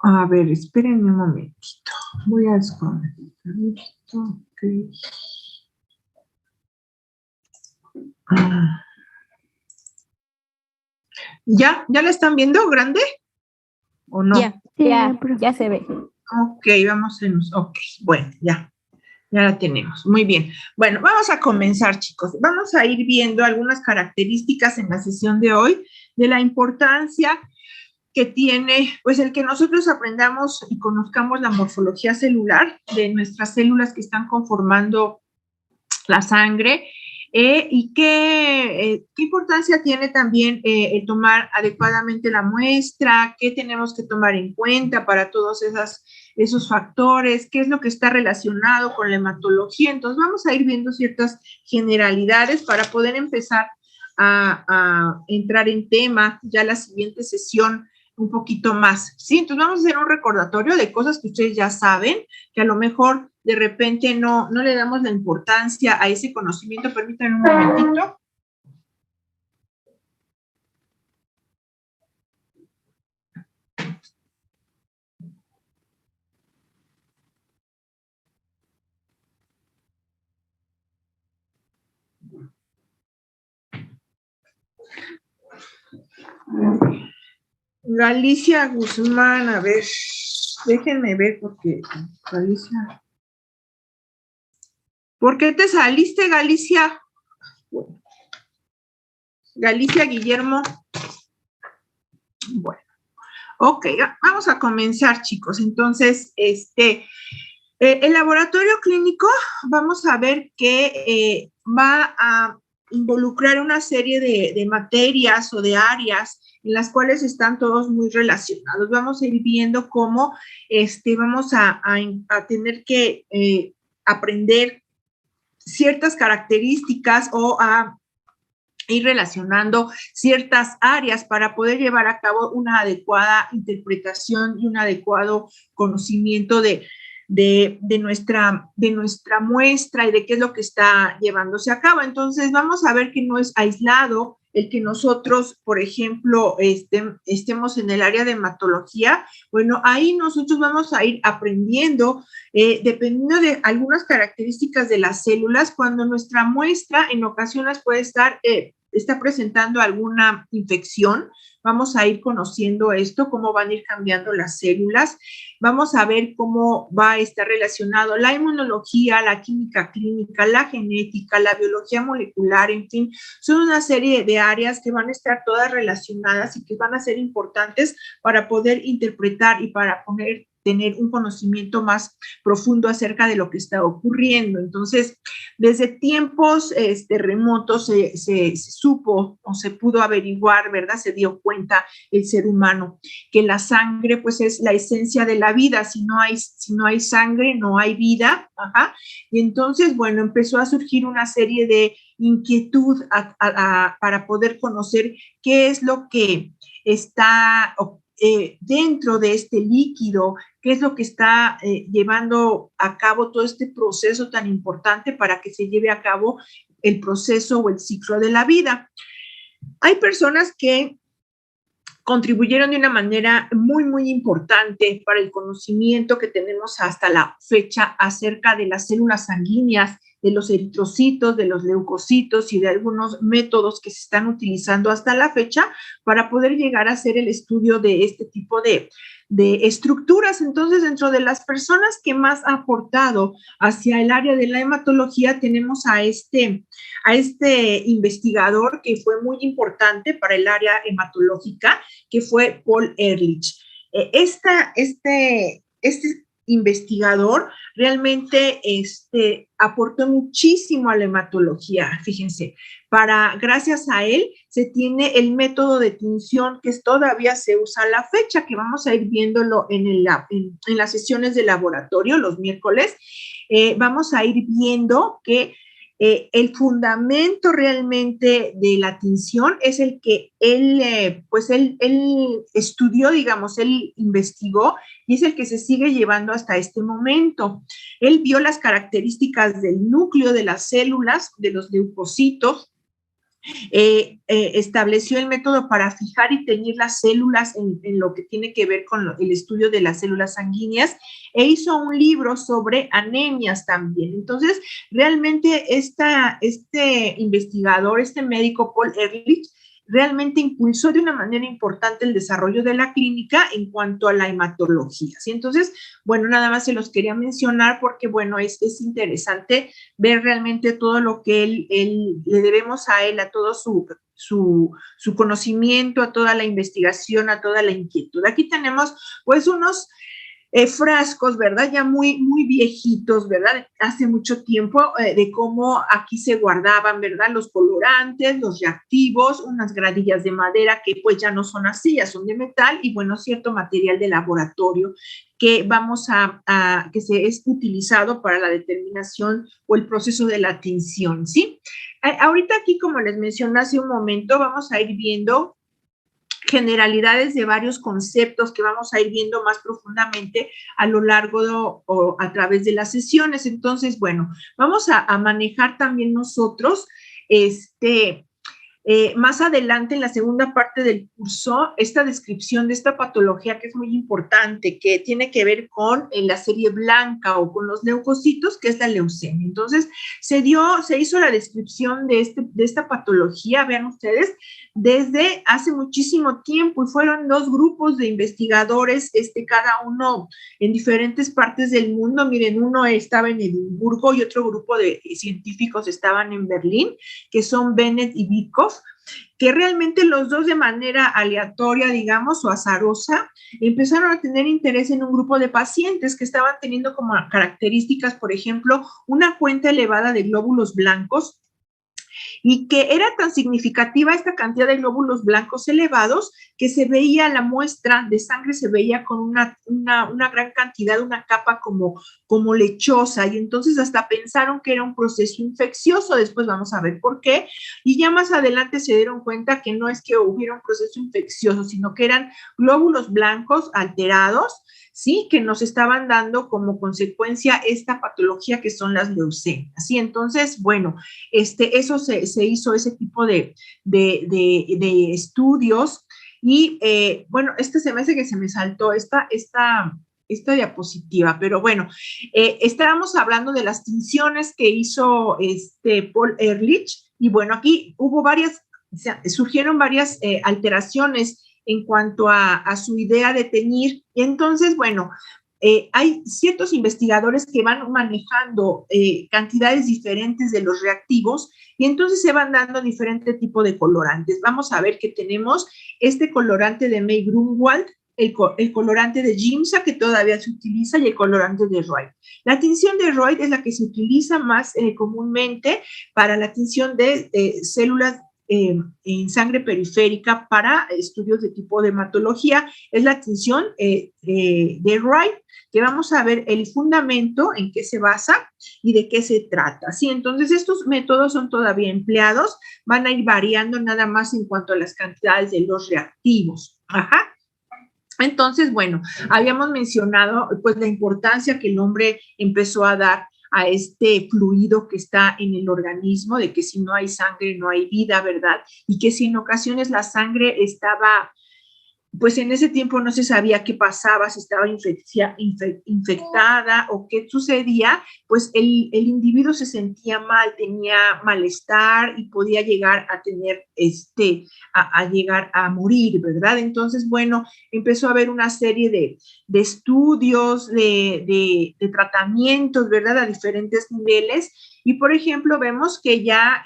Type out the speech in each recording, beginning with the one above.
A ver, espérenme un momentito. Voy a desconectar esto. Okay. ¿Ya la están viendo grande? ¿O no? Ya se ve. Ok, vamos en... Ok, bueno, ya la tenemos. Muy bien. Bueno, vamos a comenzar, chicos. Vamos a ir viendo algunas características en la sesión de hoy de la importancia que tiene, pues, el que nosotros aprendamos y conozcamos la morfología celular de nuestras células que están conformando la sangre, y qué importancia tiene también el tomar adecuadamente la muestra, qué tenemos que tomar en cuenta para todos esos factores, qué es lo que está relacionado con la hematología. Entonces vamos a ir viendo ciertas generalidades para poder empezar a entrar en tema ya la siguiente sesión un poquito más, ¿sí? Entonces vamos a hacer un recordatorio de cosas que ustedes ya saben, que a lo mejor de repente no le damos la importancia a ese conocimiento. Permítanme un momentito. Galicia Guzmán, a ver, déjenme ver porque Galicia. ¿Por qué te saliste, Galicia? Galicia Guillermo. Bueno, ok, vamos a comenzar, chicos. Entonces, el laboratorio clínico, vamos a ver que va a involucrar una serie de materias o de áreas en las cuales están todos muy relacionados. Vamos a ir viendo cómo vamos a tener que aprender ciertas características o a ir relacionando ciertas áreas para poder llevar a cabo una adecuada interpretación y un adecuado conocimiento de nuestra muestra y de qué es lo que está llevándose a cabo. Entonces, vamos a ver que no es aislado el que nosotros, por ejemplo, estemos en el área de hematología. Bueno, ahí nosotros vamos a ir aprendiendo, dependiendo de algunas características de las células, cuando nuestra muestra en ocasiones puede estar, está presentando alguna infección. Vamos a ir conociendo esto, cómo van a ir cambiando las células. Vamos a ver cómo va a estar relacionado la inmunología, la química clínica, la genética, la biología molecular, en fin, son una serie de áreas que van a estar todas relacionadas y que van a ser importantes para poder interpretar y para tener un conocimiento más profundo acerca de lo que está ocurriendo. Entonces, desde tiempos remotos se supo o se pudo averiguar, ¿verdad? Se dio cuenta el ser humano que la sangre, pues, es la esencia de la vida. Si no hay sangre, no hay vida. Ajá. Y entonces, bueno, empezó a surgir una serie de inquietud para poder conocer qué es lo que está dentro de este líquido, qué es lo que está llevando a cabo todo este proceso tan importante para que se lleve a cabo el proceso o el ciclo de la vida. Hay personas que contribuyeron de una manera muy, muy importante para el conocimiento que tenemos hasta la fecha acerca de las células sanguíneas, de los eritrocitos, de los leucocitos y de algunos métodos que se están utilizando hasta la fecha para poder llegar a hacer el estudio de este tipo de estructuras. Entonces, dentro de las personas que más ha aportado hacia el área de la hematología, tenemos a este investigador que fue muy importante para el área hematológica, que fue Paul Ehrlich. Este investigador realmente aportó muchísimo a la hematología, fíjense. Gracias a él se tiene el método de tinción que todavía se usa a la fecha, que vamos a ir viéndolo en las sesiones de laboratorio los miércoles. Vamos a ir viendo que el fundamento realmente de la tinción es el que él estudió, digamos, él investigó y es el que se sigue llevando hasta este momento. Él vio las características del núcleo de las células, de los leucocitos, estableció el método para fijar y teñir las células en lo que tiene que ver con el estudio de las células sanguíneas, e hizo un libro sobre anemias también. Entonces, realmente este investigador, este médico Paul Ehrlich, realmente impulsó de una manera importante el desarrollo de la clínica en cuanto a la hematología. ¿Sí? Entonces, bueno, nada más se los quería mencionar porque, bueno, es interesante ver realmente todo lo que él le debemos a él, a todo su conocimiento, a toda la investigación, a toda la inquietud. Aquí tenemos, pues, unos frascos, ¿verdad? Ya muy viejitos, ¿verdad? Hace mucho tiempo, de cómo aquí se guardaban, ¿verdad? Los colorantes, los reactivos, unas gradillas de madera que pues ya no son así, ya son de metal, y bueno, cierto material de laboratorio que que se es utilizado para la determinación o el proceso de la tinción, ¿sí? Ahorita aquí, como les mencioné hace un momento, vamos a ir viendo generalidades de varios conceptos que vamos a ir viendo más profundamente a lo largo o a través de las sesiones. Entonces, bueno, vamos a manejar también nosotros más adelante, en la segunda parte del curso, esta descripción de esta patología que es muy importante, que tiene que ver con la serie blanca o con los leucocitos, que es la leucemia. Entonces, se hizo la descripción de esta patología, vean ustedes, desde hace muchísimo tiempo, y fueron 2 grupos de investigadores, cada uno en diferentes partes del mundo. Miren, uno estaba en Edimburgo y otro grupo de científicos estaban en Berlín, que son Bennett y Vitkoff, que realmente los dos, de manera aleatoria, digamos, o azarosa, empezaron a tener interés en un grupo de pacientes que estaban teniendo como características, por ejemplo, una cuenta elevada de glóbulos blancos, y que era tan significativa esta cantidad de glóbulos blancos elevados que se veía la muestra de sangre, se veía con una gran cantidad, una capa como lechosa, y entonces hasta pensaron que era un proceso infeccioso. Después vamos a ver por qué, y ya más adelante se dieron cuenta que no es que hubiera un proceso infeccioso, sino que eran glóbulos blancos alterados, ¿sí? Que nos estaban dando como consecuencia esta patología que son las leucemias, ¿sí? Entonces, bueno, eso se hizo, ese tipo de estudios, y bueno, se me hace que se me saltó esta diapositiva, pero bueno, estábamos hablando de las tinciones que hizo Paul Ehrlich, y bueno, aquí surgieron varias alteraciones en cuanto a su idea de teñir, y entonces, bueno, hay ciertos investigadores que van manejando cantidades diferentes de los reactivos, y entonces se van dando diferente tipo de colorantes. Vamos a ver que tenemos este colorante de May Grunwald, el colorante de Giemsa, que todavía se utiliza, y el colorante de Roy. La tinción de Roy es la que se utiliza más comúnmente para la tinción de células en sangre periférica para estudios de tipo de hematología. Es la tinción de Roy, que vamos a ver el fundamento, en qué se basa y de qué se trata. Sí, entonces estos métodos son todavía empleados, van a ir variando nada más en cuanto a las cantidades de los reactivos. Ajá. Entonces, bueno, habíamos mencionado pues la importancia que el hombre empezó a dar a este fluido que está en el organismo, de que si no hay sangre no hay vida, ¿verdad? Y que si en ocasiones la sangre estaba, pues en ese tiempo no se sabía qué pasaba, si estaba infectada o qué sucedía, pues el individuo se sentía mal, tenía malestar y podía llegar a tener, a llegar a morir, ¿verdad? Entonces, bueno, empezó a haber una serie de estudios, de tratamientos, ¿verdad? A diferentes niveles, y por ejemplo, vemos que ya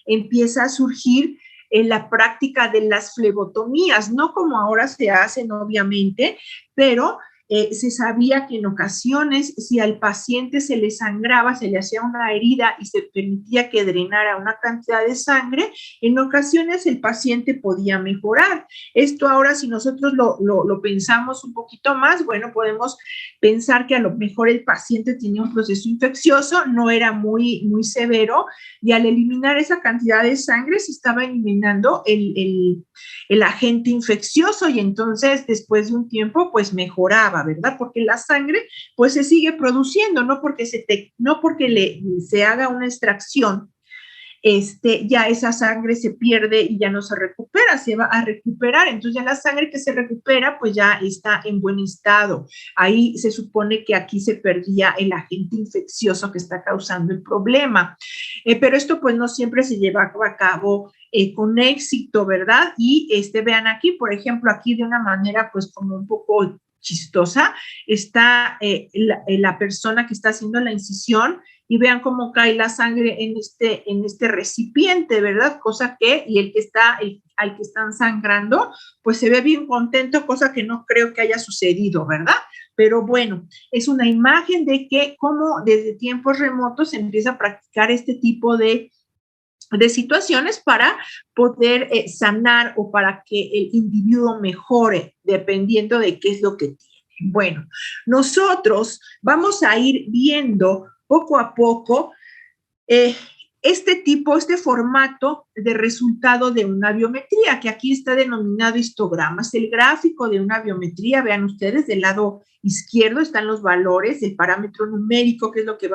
empieza a surgir en la práctica de las flebotomías, no como ahora se hacen, obviamente, pero se sabía que en ocasiones, si al paciente se le sangraba, se le hacía una herida y se permitía que drenara una cantidad de sangre, en ocasiones el paciente podía mejorar. Esto ahora, si nosotros lo pensamos un poquito más, bueno, podemos pensar que a lo mejor el paciente tenía un proceso infeccioso, no era muy severo, y al eliminar esa cantidad de sangre se estaba eliminando el agente infeccioso, y entonces después de un tiempo pues mejoraba, ¿verdad? Porque la sangre pues se sigue produciendo, no porque se haga una extracción ya esa sangre se pierde y ya no se recupera, se va a recuperar. Entonces ya la sangre que se recupera, pues ya está en buen estado. Ahí se supone que aquí se perdía el agente infeccioso que está causando el problema. Pero esto pues no siempre se lleva a cabo con éxito, ¿verdad? Y vean aquí, por ejemplo, aquí de una manera pues como un poco chistosa, está la persona que está haciendo la incisión y vean cómo cae la sangre en este recipiente, ¿verdad? Cosa que, y al que están sangrando, pues se ve bien contento, cosa que no creo que haya sucedido, ¿verdad? Pero bueno, es una imagen de que como desde tiempos remotos se empieza a practicar este tipo de situaciones para poder sanar o para que el individuo mejore, dependiendo de qué es lo que tiene. Bueno, nosotros vamos a ir viendo poco a poco este formato de resultado de una biometría, que aquí está denominado histogramas. El gráfico de una biometría, vean ustedes, del lado izquierdo están los valores del parámetro numérico, que es lo que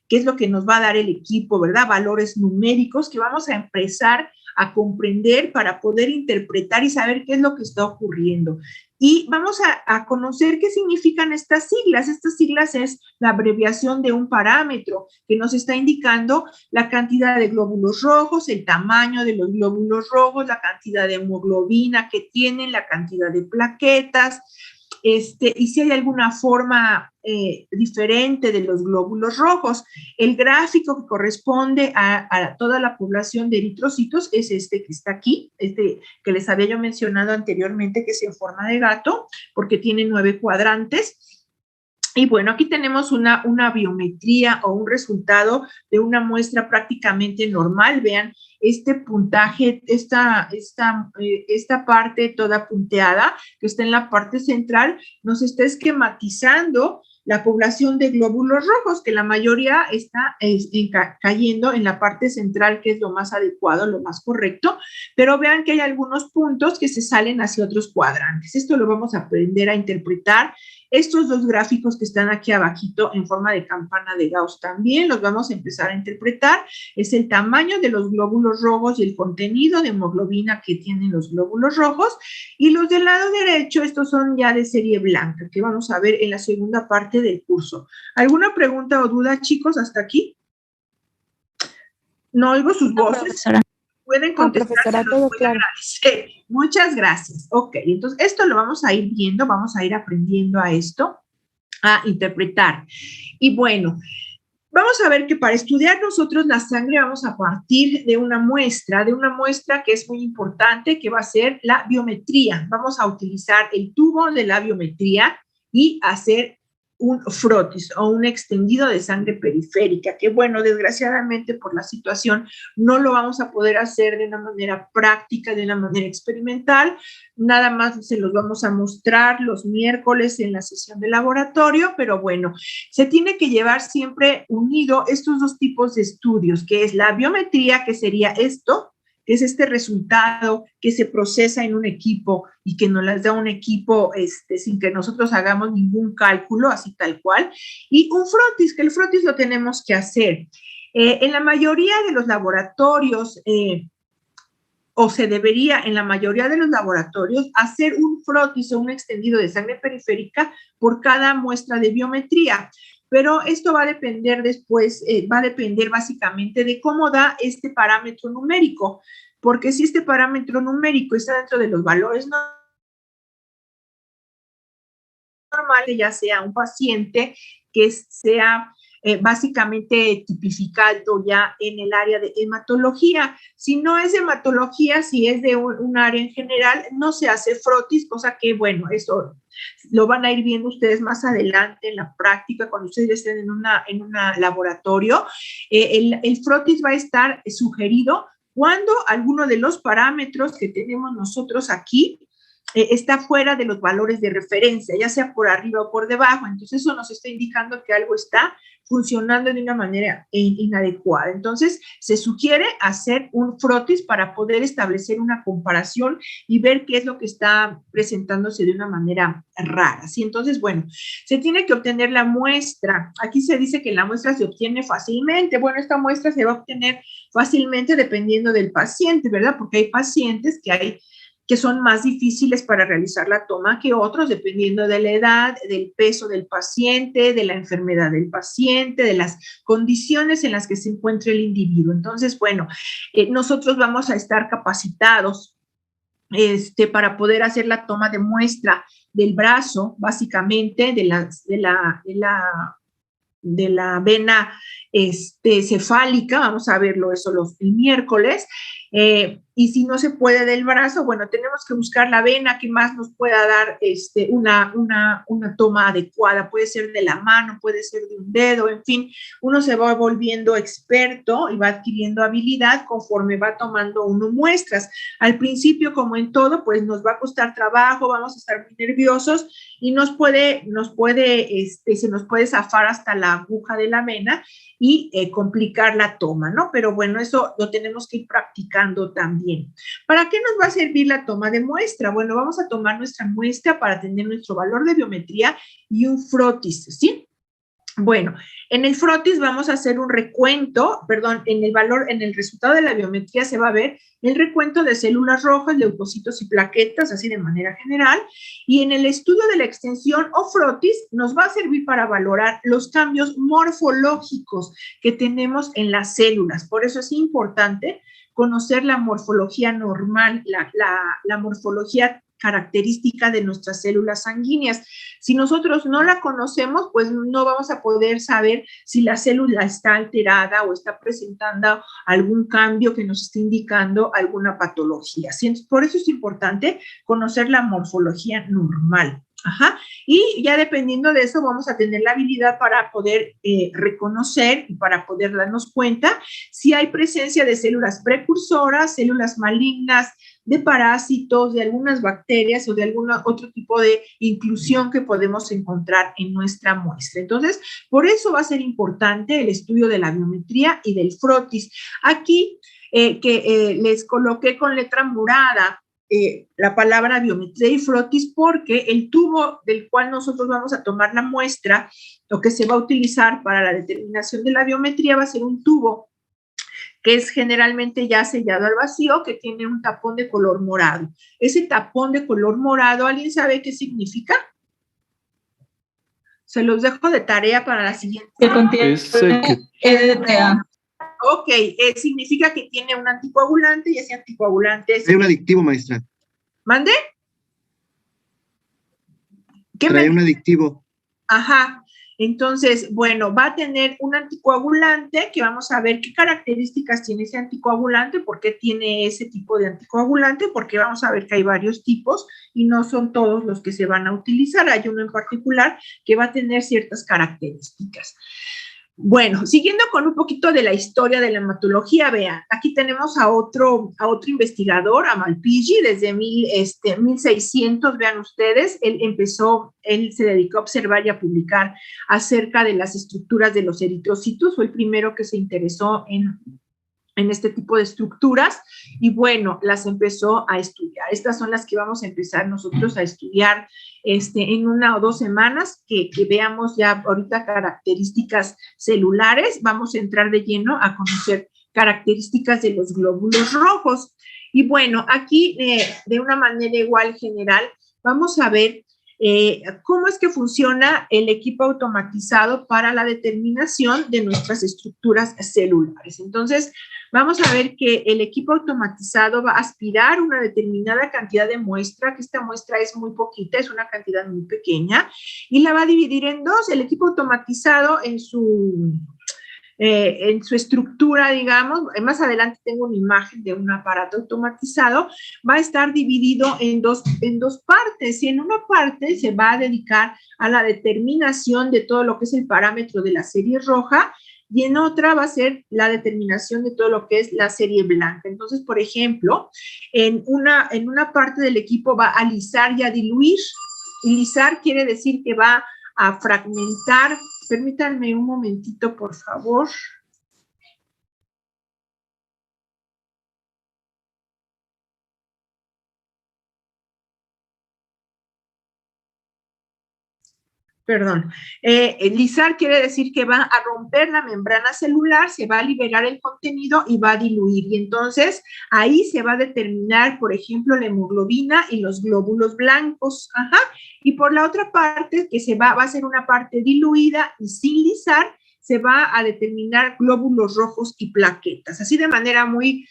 qué es lo que nos va a dar el equipo, ¿verdad? Valores numéricos que vamos a empezar a comprender para poder interpretar y saber qué es lo que está ocurriendo. Y vamos a conocer qué significan estas siglas. Estas siglas es la abreviación de un parámetro que nos está indicando la cantidad de glóbulos rojos, el tamaño de los glóbulos rojos, la cantidad de hemoglobina que tienen, la cantidad de plaquetas, y si hay alguna forma diferente de los glóbulos rojos. El gráfico que corresponde a toda la población de eritrocitos es que está aquí, que les había yo mencionado anteriormente, que es en forma de gato, porque tiene 9 cuadrantes. Y bueno, aquí tenemos una biometría o un resultado de una muestra prácticamente normal. Vean, este puntaje, esta parte toda punteada que está en la parte central, nos está esquematizando la población de glóbulos rojos, que la mayoría está cayendo en la parte central, que es lo más adecuado, lo más correcto, pero vean que hay algunos puntos que se salen hacia otros cuadrantes. Esto lo vamos a aprender a interpretar. Estos dos gráficos que están aquí abajito en forma de campana de Gauss también los vamos a empezar a interpretar. Es el tamaño de los glóbulos rojos y el contenido de hemoglobina que tienen los glóbulos rojos. Y los del lado derecho, estos son ya de serie blanca, que vamos a ver en la segunda parte del curso. ¿Alguna pregunta o duda, chicos, hasta aquí? No oigo sus voces. Profesora. Pueden contestar, profesora, todo claro. Agradecer. Muchas gracias. Ok, entonces esto lo vamos a ir viendo, vamos a ir aprendiendo a esto, a interpretar. Y bueno, vamos a ver que para estudiar nosotros la sangre vamos a partir de una muestra que es muy importante, que va a ser la biometría. Vamos a utilizar el tubo de la biometría y hacer un frotis o un extendido de sangre periférica, que bueno, desgraciadamente por la situación no lo vamos a poder hacer de una manera práctica, de una manera experimental, nada más se los vamos a mostrar los miércoles en la sesión de laboratorio, pero bueno, se tiene que llevar siempre unido estos dos tipos de estudios, que es la biometría, que sería esto, que es este resultado que se procesa en un equipo y que nos las da un equipo sin que nosotros hagamos ningún cálculo, así tal cual, y un frotis, que el frotis lo tenemos que hacer. En la mayoría de los laboratorios, o se debería en la mayoría de los laboratorios hacer un frotis o un extendido de sangre periférica por cada muestra de biometría. Pero esto va a depender después, va a depender básicamente de cómo da este parámetro numérico, porque si este parámetro numérico está dentro de los valores normales, ya sea un paciente que sea básicamente tipificado ya en el área de hematología. Si no es de hematología, si es de un área en general, no se hace frotis, cosa que, bueno, eso lo van a ir viendo ustedes más adelante en la práctica, cuando ustedes estén en un laboratorio. El frotis va a estar sugerido cuando alguno de los parámetros que tenemos nosotros aquí está fuera de los valores de referencia, ya sea por arriba o por debajo. Entonces eso nos está indicando que algo está funcionando de una manera inadecuada. Entonces se sugiere hacer un frotis para poder establecer una comparación y ver qué es lo que está presentándose de una manera rara, ¿sí? Entonces, bueno, se tiene que obtener la muestra. Aquí se dice que la muestra se obtiene fácilmente. Bueno, esta muestra se va a obtener fácilmente dependiendo del paciente, ¿verdad? Porque hay pacientes que son más difíciles para realizar la toma que otros, dependiendo de la edad, del peso del paciente, de la enfermedad del paciente, de las condiciones en las que se encuentra el individuo. Entonces, bueno, nosotros vamos a estar capacitados para poder hacer la toma de muestra del brazo, básicamente, de la vena cefálica. Vamos a verlo eso el miércoles. Y si no se puede del brazo, bueno, tenemos que buscar la vena que más nos pueda dar una toma adecuada. Puede ser de la mano, puede ser de un dedo, en fin, uno se va volviendo experto y va adquiriendo habilidad conforme va tomando uno muestras. Al principio, como en todo, pues nos va a costar trabajo, vamos a estar muy nerviosos y se nos puede zafar hasta la aguja de la vena y complicar la toma, ¿no? Pero bueno, eso lo tenemos que ir practicando también. ¿Para qué nos va a servir la toma de muestra? Bueno, vamos a tomar nuestra muestra para tener nuestro valor de biometría y un frotis, ¿sí? Bueno, en el frotis vamos a hacer un recuento, en el resultado de la biometría se va a ver el recuento de células rojas, leucocitos y plaquetas, así de manera general, y en el estudio de la extensión o frotis nos va a servir para valorar los cambios morfológicos que tenemos en las células. Por eso es importante conocer la morfología normal, la morfología característica de nuestras células sanguíneas. Si nosotros no la conocemos, pues no vamos a poder saber si la célula está alterada o está presentando algún cambio que nos esté indicando alguna patología. Por eso es importante conocer la morfología normal. Ajá. Y ya dependiendo de eso vamos a tener la habilidad para poder reconocer y para poder darnos cuenta si hay presencia de células precursoras, células malignas, de parásitos, de algunas bacterias o de algún otro tipo de inclusión que podemos encontrar en nuestra muestra. Entonces, por eso va a ser importante el estudio de la biometría y del frotis. Aquí les coloqué con letra morada la palabra biometría y frotis porque el tubo del cual nosotros vamos a tomar la muestra, lo que se va a utilizar para la determinación de la biometría va a ser un tubo que es generalmente ya sellado al vacío, que tiene un tapón de color morado. Ese tapón de color morado, ¿alguien sabe qué significa? Se los dejo de tarea para la siguiente. Que contiene EDTA. Ok, significa que tiene un anticoagulante y ese anticoagulante es... Trae un adictivo, maestra. ¿Mande? Trae un adictivo. Ajá. Entonces, bueno, va a tener un anticoagulante que vamos a ver qué características tiene ese anticoagulante, por qué tiene ese tipo de anticoagulante, porque vamos a ver que hay varios tipos y no son todos los que se van a utilizar. Hay uno en particular que va a tener ciertas características. Bueno, siguiendo con un poquito de la historia de la hematología, vean, aquí tenemos a otro investigador, a Malpighi, desde 1600, vean ustedes, él se dedicó a observar y a publicar acerca de las estructuras de los eritrocitos, fue el primero que se interesó en este tipo de estructuras y bueno, las empezó a estudiar. Estas son las que vamos a empezar nosotros a estudiar en 1 o 2 semanas, que veamos ya ahorita características celulares. Vamos a entrar de lleno a conocer características de los glóbulos rojos. Y bueno, aquí de una manera igual general, vamos a ver cómo es que funciona el equipo automatizado para la determinación de nuestras estructuras celulares. Entonces, vamos a ver que el equipo automatizado va a aspirar una determinada cantidad de muestra, que esta muestra es muy poquita, es una cantidad muy pequeña, y la va a dividir en dos. El equipo automatizado en su estructura, digamos, más adelante tengo una imagen de un aparato automatizado, va a estar dividido en dos partes, y en una parte se va a dedicar a la determinación de todo lo que es el parámetro de la serie roja, y en otra va a ser la determinación de todo lo que es la serie blanca. Entonces, por ejemplo, en una parte del equipo va a lisar y a diluir. Y lisar quiere decir que va a fragmentar. Permítanme un momentito, por favor. Perdón, lisar quiere decir que va a romper la membrana celular, se va a liberar el contenido y va a diluir. Y entonces ahí se va a determinar, por ejemplo, la hemoglobina y los glóbulos blancos. Ajá. Y por la otra parte, que va a ser una parte diluida y sin lisar, se va a determinar glóbulos rojos y plaquetas. Así de manera muy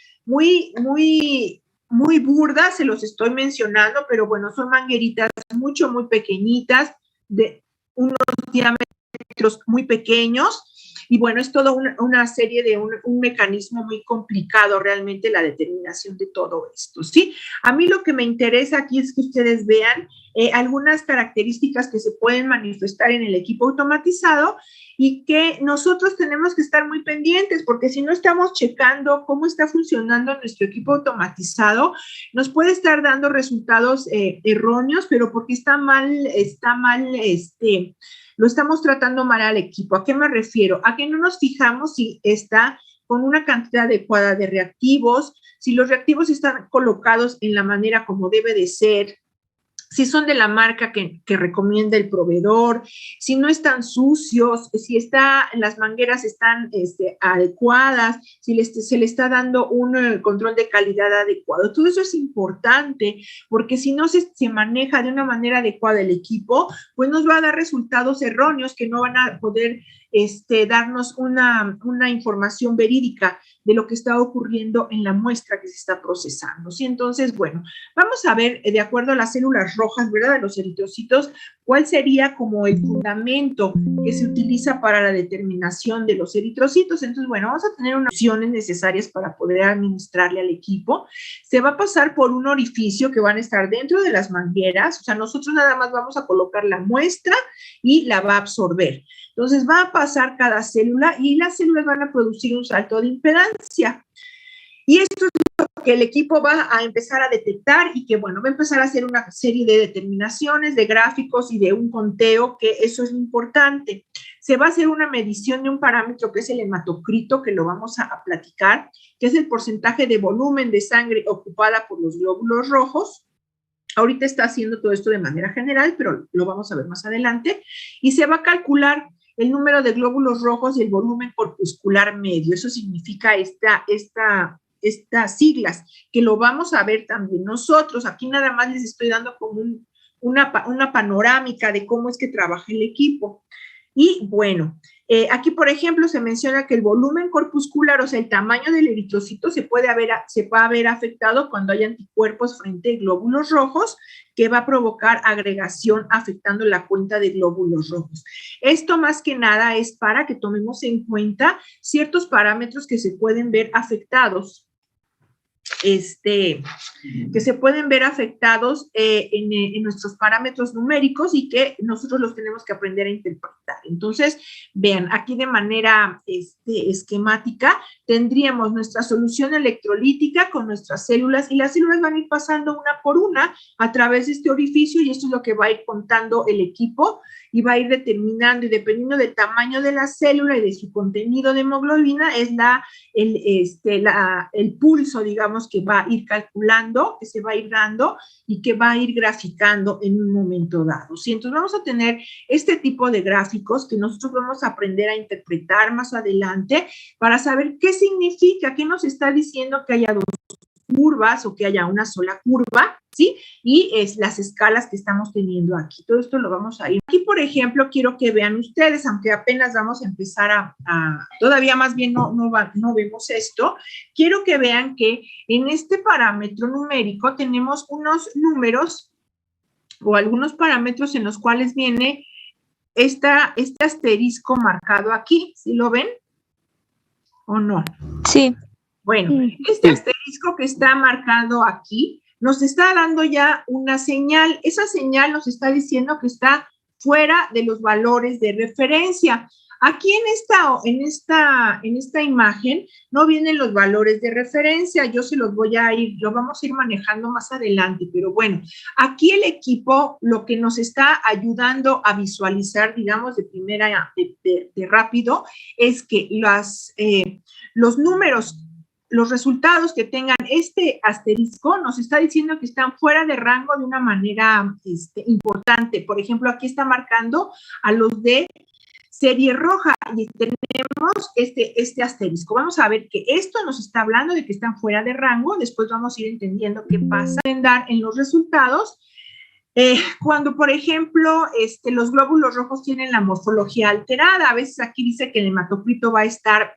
burda, se los estoy mencionando, pero bueno, son mangueritas muy pequeñitas, de unos diámetros muy pequeños, y bueno, es toda una serie de un mecanismo muy complicado realmente la determinación de todo esto, ¿sí? A mí lo que me interesa aquí es que ustedes vean algunas características que se pueden manifestar en el equipo automatizado y que nosotros tenemos que estar muy pendientes, porque si no estamos checando cómo está funcionando nuestro equipo automatizado, nos puede estar dando resultados erróneos, pero porque lo estamos tratando mal al equipo. ¿A qué me refiero? A que no nos fijamos si está con una cantidad adecuada de reactivos, si los reactivos están colocados en la manera como debe de ser, si son de la marca que recomienda el proveedor, si no están sucios, si las mangueras están adecuadas, si se le está dando un control de calidad adecuado. Todo eso es importante, porque si no se maneja de una manera adecuada el equipo, pues nos va a dar resultados erróneos que no van a poder darnos una información verídica de lo que está ocurriendo en la muestra que se está procesando, ¿sí? Entonces, bueno, vamos a ver, de acuerdo a las células rojas, ¿verdad?, de los eritrocitos, cuál sería como el fundamento que se utiliza para la determinación de los eritrocitos. Entonces, bueno, vamos a tener unas opciones necesarias para poder administrarle al equipo. Se va a pasar por un orificio que van a estar dentro de las mangueras, o sea, nosotros nada más vamos a colocar la muestra y la va a absorber. Entonces va a pasar cada célula y las células van a producir un salto de impedancia. Y esto es lo que el equipo va a empezar a detectar y que, bueno, va a empezar a hacer una serie de determinaciones, de gráficos y de un conteo, que eso es lo importante. Se va a hacer una medición de un parámetro que es el hematocrito, que lo vamos a platicar, que es el porcentaje de volumen de sangre ocupada por los glóbulos rojos. Ahorita está haciendo todo esto de manera general, pero lo vamos a ver más adelante. Y se va a calcular el número de glóbulos rojos y el volumen corpuscular medio. Eso significa estas siglas, que lo vamos a ver también nosotros. Aquí nada más les estoy dando como una panorámica de cómo es que trabaja el equipo. Y bueno, aquí, por ejemplo, se menciona que el volumen corpuscular, o sea, el tamaño del eritrocito, se va a ver afectado cuando hay anticuerpos frente a glóbulos rojos, que va a provocar agregación afectando la cuenta de glóbulos rojos. Esto más que nada es para que tomemos en cuenta ciertos parámetros que se pueden ver afectados. Que se pueden ver afectados en nuestros parámetros numéricos y que nosotros los tenemos que aprender a interpretar. Entonces, vean, aquí de manera esquemática tendríamos nuestra solución electrolítica con nuestras células y las células van a ir pasando una por una a través de este orificio y esto es lo que va a ir contando el equipo y va a ir determinando, y dependiendo del tamaño de la célula y de su contenido de hemoglobina, es el pulso, digamos, que va a ir calculando, que se va a ir dando y que va a ir graficando en un momento dado. ¿Sí? Entonces vamos a tener este tipo de gráficos que nosotros vamos a aprender a interpretar más adelante para saber qué significa, qué nos está diciendo que haya dos curvas o que haya una sola curva, ¿sí? Y las escalas que estamos teniendo aquí. Todo esto lo vamos a ir. Aquí, por ejemplo, quiero que vean ustedes, aunque apenas vamos a empezar todavía más bien no vemos esto, quiero que vean que en este parámetro numérico tenemos unos números o algunos parámetros en los cuales viene este asterisco marcado aquí. ¿Sí lo ven? ¿O no? Sí. Bueno, este asterisco que está marcado aquí nos está dando ya una señal. Esa señal nos está diciendo que está fuera de los valores de referencia. Aquí en esta imagen no vienen los valores de referencia, yo se los lo vamos a ir manejando más adelante, pero bueno, aquí el equipo lo que nos está ayudando a visualizar, digamos, de rápido, es que los números, los resultados que tengan este asterisco nos está diciendo que están fuera de rango de una manera importante. Por ejemplo, aquí está marcando a los de serie roja y tenemos este asterisco. Vamos a ver que esto nos está hablando de que están fuera de rango. Después vamos a ir entendiendo qué pasa en dar en los resultados. Cuando, por ejemplo, los glóbulos rojos tienen la morfología alterada, a veces aquí dice que el hematocrito va a estar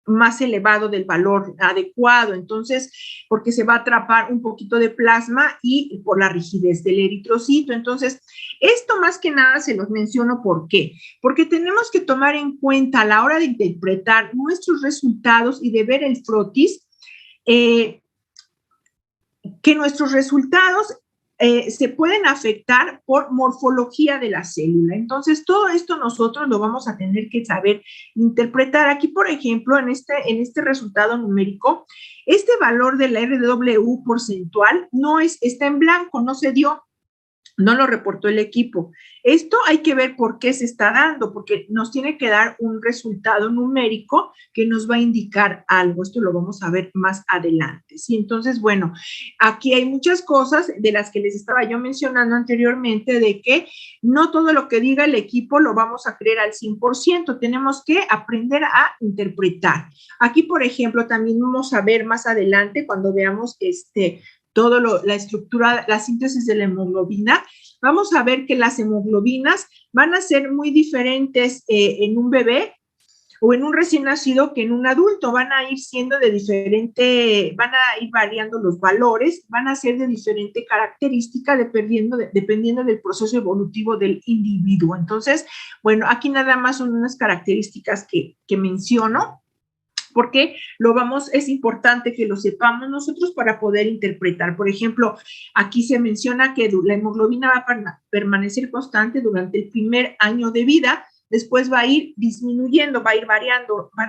más elevado del valor adecuado, entonces, porque se va a atrapar un poquito de plasma y por la rigidez del eritrocito. Entonces, esto más que nada se los menciono, ¿por qué? Porque tenemos que tomar en cuenta a la hora de interpretar nuestros resultados y de ver el frotis, que nuestros resultados se pueden afectar por morfología de la célula. Entonces, todo esto nosotros lo vamos a tener que saber interpretar. Aquí, por ejemplo, en este resultado numérico, este valor de la RW porcentual está en blanco, no se dio. No lo reportó el equipo. Esto hay que ver por qué se está dando, porque nos tiene que dar un resultado numérico que nos va a indicar algo. Esto lo vamos a ver más adelante, ¿sí? Entonces, bueno, aquí hay muchas cosas de las que les estaba yo mencionando anteriormente, de que no todo lo que diga el equipo lo vamos a creer al 100%. Tenemos que aprender a interpretar. Aquí, por ejemplo, también vamos a ver más adelante, cuando veamos la estructura, la síntesis de la hemoglobina, vamos a ver que las hemoglobinas van a ser muy diferentes en un bebé o en un recién nacido que en un adulto. Van a ir siendo van a ir variando los valores, van a ser de diferente característica dependiendo del proceso evolutivo del individuo. Entonces, bueno, aquí nada más son unas características que menciono, porque es importante que lo sepamos nosotros para poder interpretar. Por ejemplo, aquí se menciona que la hemoglobina va a permanecer constante durante el primer año de vida, después va a ir disminuyendo, van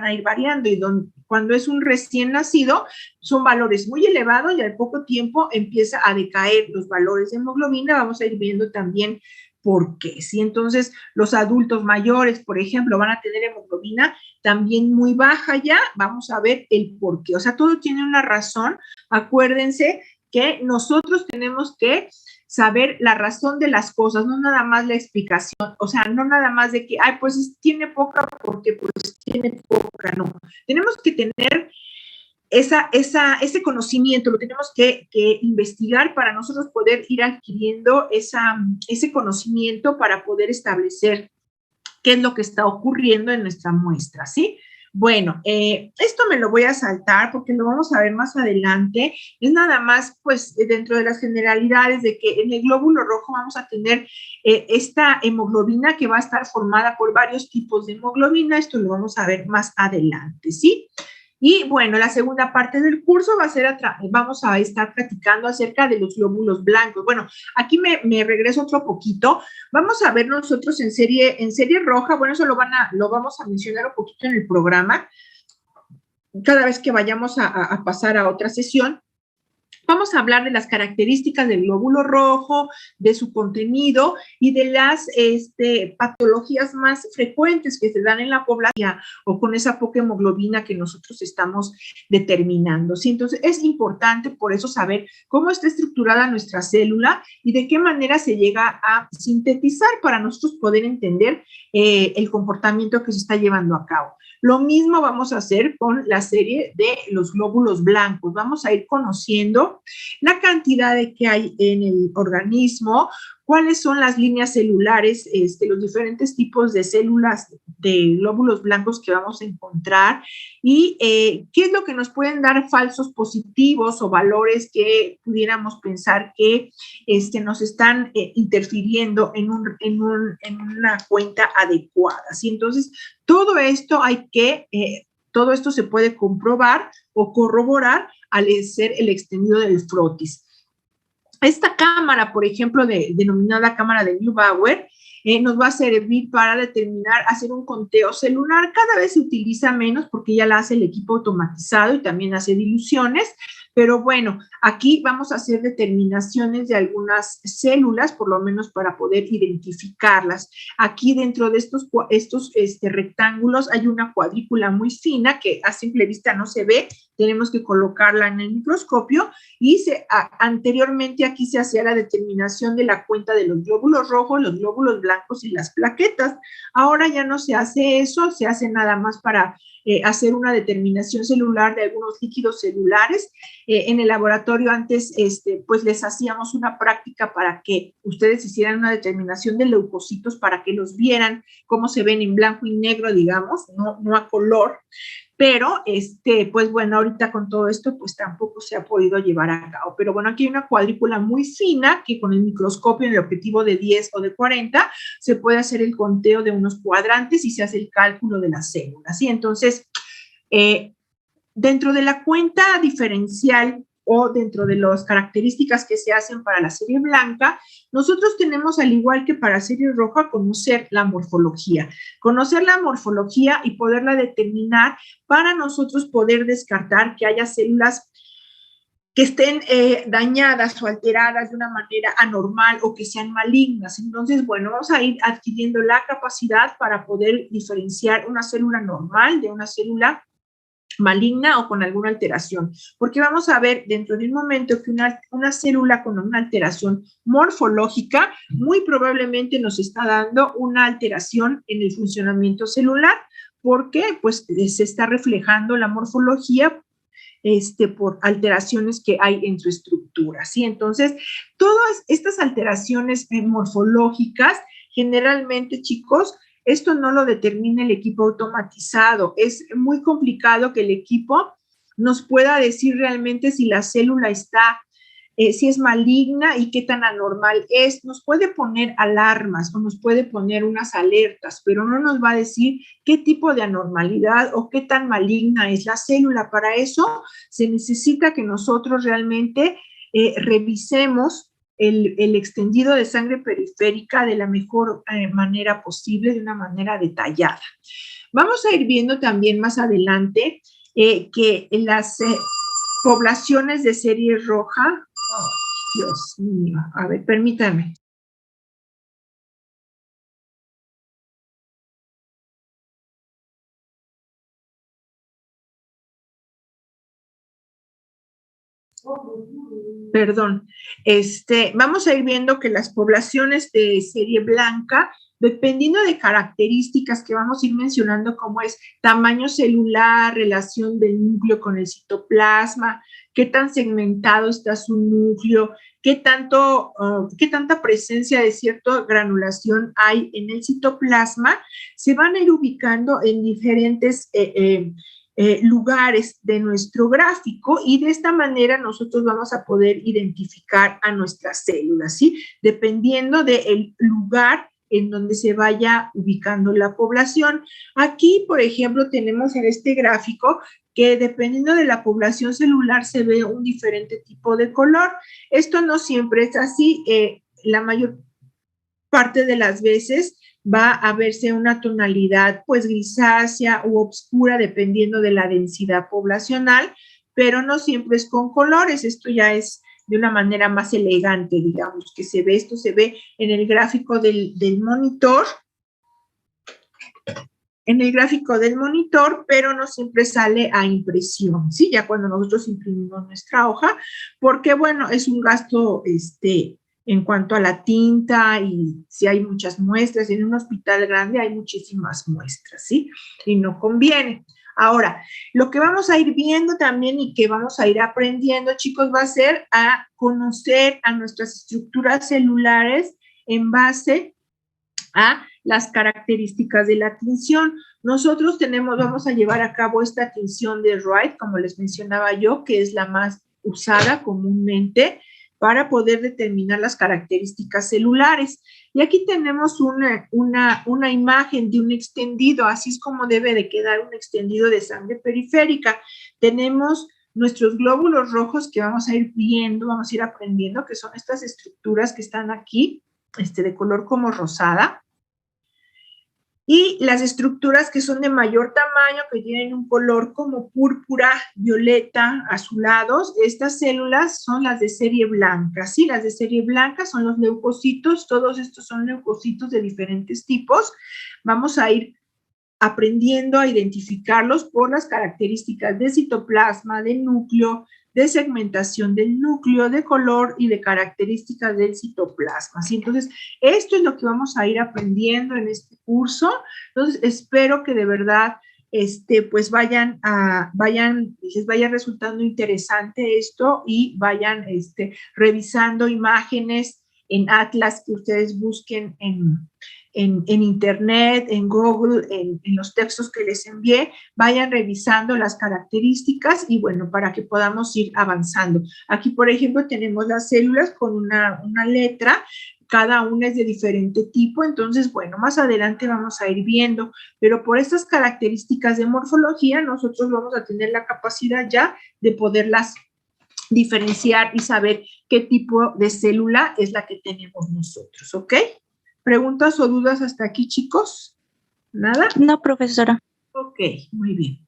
a ir variando, y cuando es un recién nacido, son valores muy elevados y al poco tiempo empieza a decaer los valores de hemoglobina. Vamos a ir viendo también por qué, ¿sí? Entonces, los adultos mayores, por ejemplo, van a tener hemoglobina también muy baja ya. Vamos a ver el por qué. O sea, todo tiene una razón. Acuérdense que nosotros tenemos que saber la razón de las cosas, no nada más la explicación. O sea, no nada más de que, pues tiene poca porque pues tiene poca, no. Tenemos que tener ese conocimiento, lo tenemos que investigar para nosotros poder ir adquiriendo ese conocimiento para poder establecer qué es lo que está ocurriendo en nuestra muestra, ¿sí? Bueno, esto me lo voy a saltar porque lo vamos a ver más adelante. Es nada más, pues, dentro de las generalidades de que en el glóbulo rojo vamos a tener esta hemoglobina que va a estar formada por varios tipos de hemoglobina. Esto lo vamos a ver más adelante, ¿sí? Y bueno, la segunda parte del curso vamos a estar platicando acerca de los glóbulos blancos. Bueno, aquí me regreso otro poquito. Vamos a ver nosotros en serie roja. Bueno, eso lo vamos a mencionar un poquito en el programa. Cada vez que vayamos a pasar a otra sesión, vamos a hablar de las características del glóbulo rojo, de su contenido y de las patologías más frecuentes que se dan en la población o con esa poca hemoglobina que nosotros estamos determinando, ¿sí? Entonces, es importante por eso saber cómo está estructurada nuestra célula y de qué manera se llega a sintetizar para nosotros poder entender el comportamiento que se está llevando a cabo. Lo mismo vamos a hacer con la serie de los glóbulos blancos. Vamos a ir conociendo la cantidad que hay en el organismo, cuáles son las líneas celulares, los diferentes tipos de células de glóbulos blancos que vamos a encontrar y qué es lo que nos pueden dar falsos positivos o valores que pudiéramos pensar que nos están interfiriendo en una cuenta adecuada, ¿sí? Entonces, todo esto todo esto se puede comprobar o corroborar al ser el extendido del frotis. Esta cámara, por ejemplo, denominada cámara de Neubauer, nos va a servir para determinar, hacer un conteo celular. Cada vez se utiliza menos porque ya la hace el equipo automatizado y también hace diluciones, pero bueno, aquí vamos a hacer determinaciones de algunas células, por lo menos para poder identificarlas. Aquí dentro de estos rectángulos hay una cuadrícula muy fina que a simple vista no se ve, tenemos que colocarla en el microscopio y anteriormente aquí se hacía la determinación de la cuenta de los glóbulos rojos, los glóbulos blancos y las plaquetas. Ahora ya no se hace eso, se hace nada más para hacer una determinación celular de algunos líquidos celulares. En el laboratorio antes, pues les hacíamos una práctica para que ustedes hicieran una determinación de leucocitos para que los vieran cómo se ven en blanco y negro, digamos, no a color. Pero, pues bueno, ahorita con todo esto, pues tampoco se ha podido llevar a cabo. Pero bueno, aquí hay una cuadrícula muy fina que con el microscopio en el objetivo de 10 o de 40 se puede hacer el conteo de unos cuadrantes y se hace el cálculo de las células, ¿sí? Entonces, dentro de la cuenta diferencial o dentro de las características que se hacen para la serie blanca, nosotros tenemos, al igual que para serie roja, conocer la morfología y poderla determinar para nosotros poder descartar que haya células que estén dañadas o alteradas de una manera anormal o que sean malignas. Entonces, bueno, vamos a ir adquiriendo la capacidad para poder diferenciar una célula normal de una célula maligna o con alguna alteración, porque vamos a ver dentro de un momento que una célula con una alteración morfológica muy probablemente nos está dando una alteración en el funcionamiento celular, porque pues se está reflejando la morfología por alteraciones que hay en su estructura, ¿sí? Entonces, todas estas alteraciones morfológicas, generalmente, chicos, esto no lo determina el equipo automatizado. Es muy complicado que el equipo nos pueda decir realmente si la célula está, si es maligna y qué tan anormal es. Nos puede poner alarmas o nos puede poner unas alertas, pero no nos va a decir qué tipo de anormalidad o qué tan maligna es la célula. Para eso se necesita que nosotros realmente revisemos el extendido de sangre periférica de la mejor manera posible, de una manera detallada. Vamos a ir viendo también más adelante que en las poblaciones de serie roja, oh, Dios mío, a ver, permítame. Perdón, vamos a ir viendo que las poblaciones de serie blanca, dependiendo de características que vamos a ir mencionando, como es tamaño celular, relación del núcleo con el citoplasma, qué tan segmentado está su núcleo, qué tanta presencia de cierta granulación hay en el citoplasma, se van a ir ubicando en diferentes lugares de nuestro gráfico y de esta manera nosotros vamos a poder identificar a nuestras células, ¿sí? Dependiendo del lugar en donde se vaya ubicando la población. Aquí, por ejemplo, tenemos en este gráfico que dependiendo de la población celular se ve un diferente tipo de color. Esto no siempre es así. La mayor parte de las veces va a verse una tonalidad pues grisácea u oscura dependiendo de la densidad poblacional, pero no siempre es con colores. Esto ya es de una manera más elegante, digamos, que se ve, esto se ve en el gráfico del monitor, pero no siempre sale a impresión, ¿sí? Ya cuando nosotros imprimimos nuestra hoja, porque, bueno, es un gasto, en cuanto a la tinta y si hay muchas muestras, en un hospital grande hay muchísimas muestras, ¿sí? Y no conviene. Ahora, lo que vamos a ir viendo también y que vamos a ir aprendiendo, chicos, va a ser a conocer a nuestras estructuras celulares en base a las características de la tinción. Nosotros vamos a llevar a cabo esta tinción de Wright, como les mencionaba yo, que es la más usada comúnmente para poder determinar las características celulares. Y aquí tenemos una imagen de un extendido, así es como debe de quedar un extendido de sangre periférica. Tenemos nuestros glóbulos rojos que vamos a ir viendo, vamos a ir aprendiendo, que son estas estructuras que están aquí, de color como rosada. las estructuras que son de mayor tamaño, que tienen un color como púrpura, violeta, azulados, estas células son las de serie blanca, ¿sí? Las de serie blanca son los leucocitos, todos estos son leucocitos de diferentes tipos. Vamos a ir aprendiendo a identificarlos por las características de citoplasma, de núcleo, de segmentación del núcleo, de color y de características del citoplasma, ¿sí? Entonces, esto es lo que vamos a ir aprendiendo en este curso. Entonces, espero que de verdad, pues les vaya resultando interesante esto y vayan, revisando imágenes en Atlas que ustedes busquen en internet, en Google, en los textos que les envié, vayan revisando las características y bueno, para que podamos ir avanzando. Aquí, por ejemplo, tenemos las células con una letra, cada una es de diferente tipo, entonces, bueno, más adelante vamos a ir viendo, pero por estas características de morfología, nosotros vamos a tener la capacidad ya de poderlas diferenciar y saber qué tipo de célula es la que tenemos nosotros, ¿ok? ¿Preguntas o dudas hasta aquí, chicos? ¿Nada? No, profesora. Ok, muy bien.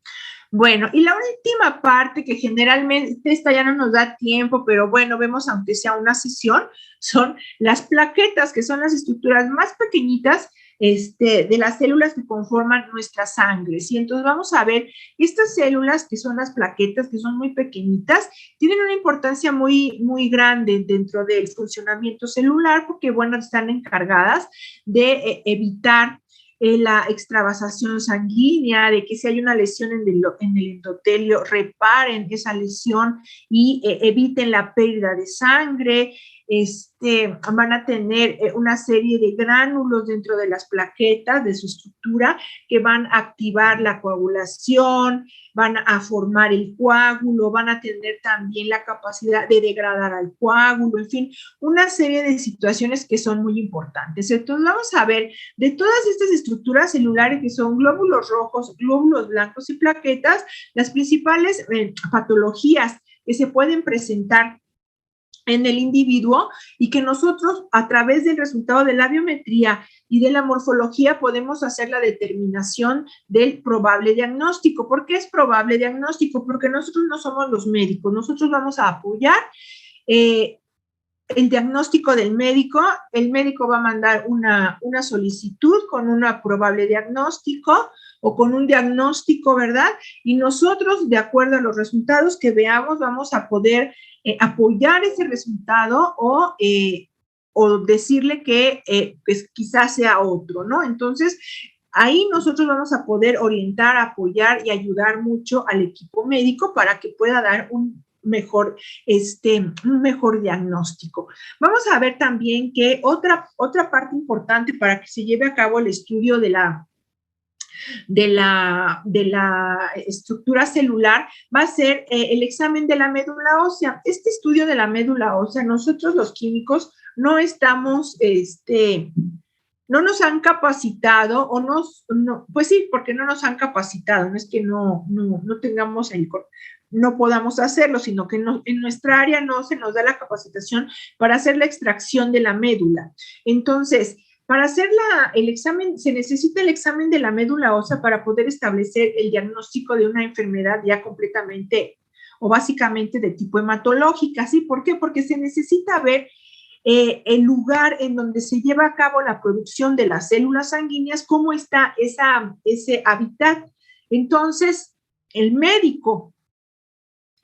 Bueno, y la última parte que generalmente esta ya no nos da tiempo, pero bueno, vemos aunque sea una sesión, son las plaquetas, que son las estructuras más pequeñitas de las células que conforman nuestra sangre, ¿sí? Entonces vamos a ver, estas células que son las plaquetas, que son muy pequeñitas, tienen una importancia muy, muy grande dentro del funcionamiento celular, porque bueno, están encargadas de evitar la extravasación sanguínea, de que si hay una lesión en el endotelio, reparen esa lesión y eviten la pérdida de sangre. Van a tener una serie de gránulos dentro de las plaquetas, de su estructura, que van a activar la coagulación, van a formar el coágulo, van a tener también la capacidad de degradar al coágulo, en fin, una serie de situaciones que son muy importantes. Entonces vamos a ver de todas estas estructuras celulares que son glóbulos rojos, glóbulos blancos y plaquetas, las principales patologías que se pueden presentar en el individuo y que nosotros a través del resultado de la biometría y de la morfología podemos hacer la determinación del probable diagnóstico. ¿Por qué es probable diagnóstico? Porque nosotros no somos los médicos, nosotros vamos a apoyar el diagnóstico del médico. El médico va a mandar una solicitud con un probable diagnóstico o con un diagnóstico, ¿verdad? Y nosotros, de acuerdo a los resultados que veamos, vamos a poder apoyar ese resultado o decirle que pues quizás sea otro, ¿no? Entonces, ahí nosotros vamos a poder orientar, apoyar y ayudar mucho al equipo médico para que pueda dar un mejor diagnóstico. Vamos a ver también que otra parte importante para que se lleve a cabo el estudio de la estructura celular va a ser el examen de la médula ósea. Este estudio de la médula ósea, nosotros los químicos no estamos, no nos han capacitado o pues sí, porque no nos han capacitado, no es que no tengamos no podamos hacerlo, sino que en nuestra área no se nos da la capacitación para hacer la extracción de la médula. Entonces, para hacer el examen, se necesita el examen de la médula ósea para poder establecer el diagnóstico de una enfermedad ya completamente o básicamente de tipo hematológica, ¿sí? ¿Por qué? Porque se necesita ver el lugar en donde se lleva a cabo la producción de las células sanguíneas, cómo está ese hábitat. Entonces, el médico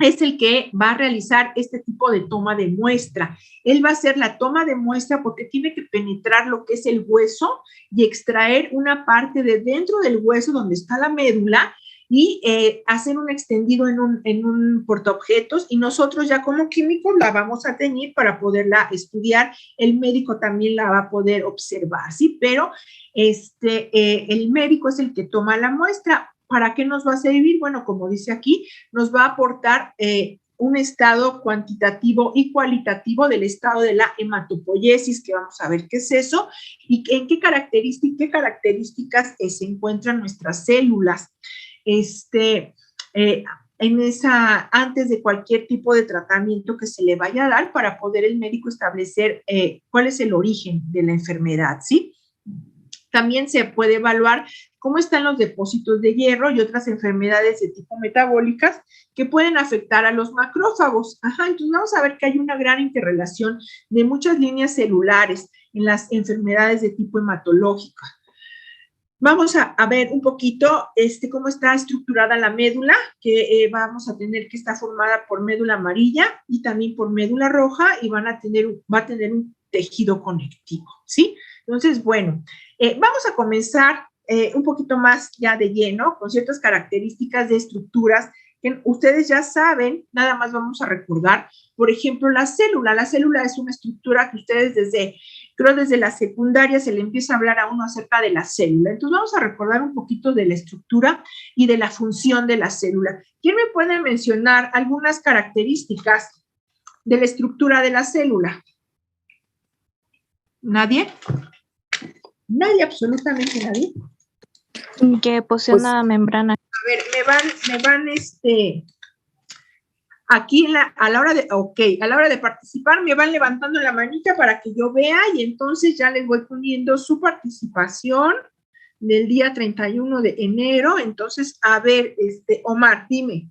es el que va a realizar este tipo de toma de muestra. Él va a hacer la toma de muestra porque tiene que penetrar lo que es el hueso y extraer una parte de dentro del hueso donde está la médula y hacer un extendido en un portaobjetos, y nosotros ya como químicos la vamos a teñir para poderla estudiar. El médico también la va a poder observar, ¿sí? Pero el médico es el que toma la muestra. ¿Para qué nos va a servir? Bueno, como dice aquí, nos va a aportar un estado cuantitativo y cualitativo del estado de la hematopoiesis, que vamos a ver qué es eso, y en qué características se encuentran nuestras células. Antes de cualquier tipo de tratamiento que se le vaya a dar, para poder el médico establecer cuál es el origen de la enfermedad, ¿sí? También se puede evaluar cómo están los depósitos de hierro y otras enfermedades de tipo metabólicas que pueden afectar a los macrófagos. Entonces vamos a ver que hay una gran interrelación de muchas líneas celulares en las enfermedades de tipo hematológico. Vamos a ver un poquito cómo está estructurada la médula, que vamos a tener que está formada por médula amarilla y también por médula roja, y va a tener un tejido conectivo, ¿sí? Entonces, bueno, vamos a comenzar un poquito más ya de lleno con ciertas características de estructuras que ustedes ya saben, nada más vamos a recordar. Por ejemplo, la célula. La célula es una estructura que ustedes creo desde la secundaria se le empieza a hablar a uno acerca de la célula. Entonces vamos a recordar un poquito de la estructura y de la función de la célula. ¿Quién me puede mencionar algunas características de la estructura de la célula? ¿Nadie? Nadie, absolutamente nadie. Que posee una membrana. A ver, me van aquí a la hora de participar me van levantando la manita para que yo vea, y entonces ya les voy poniendo su participación del día 31 de enero. Entonces, a ver, Omar, dime.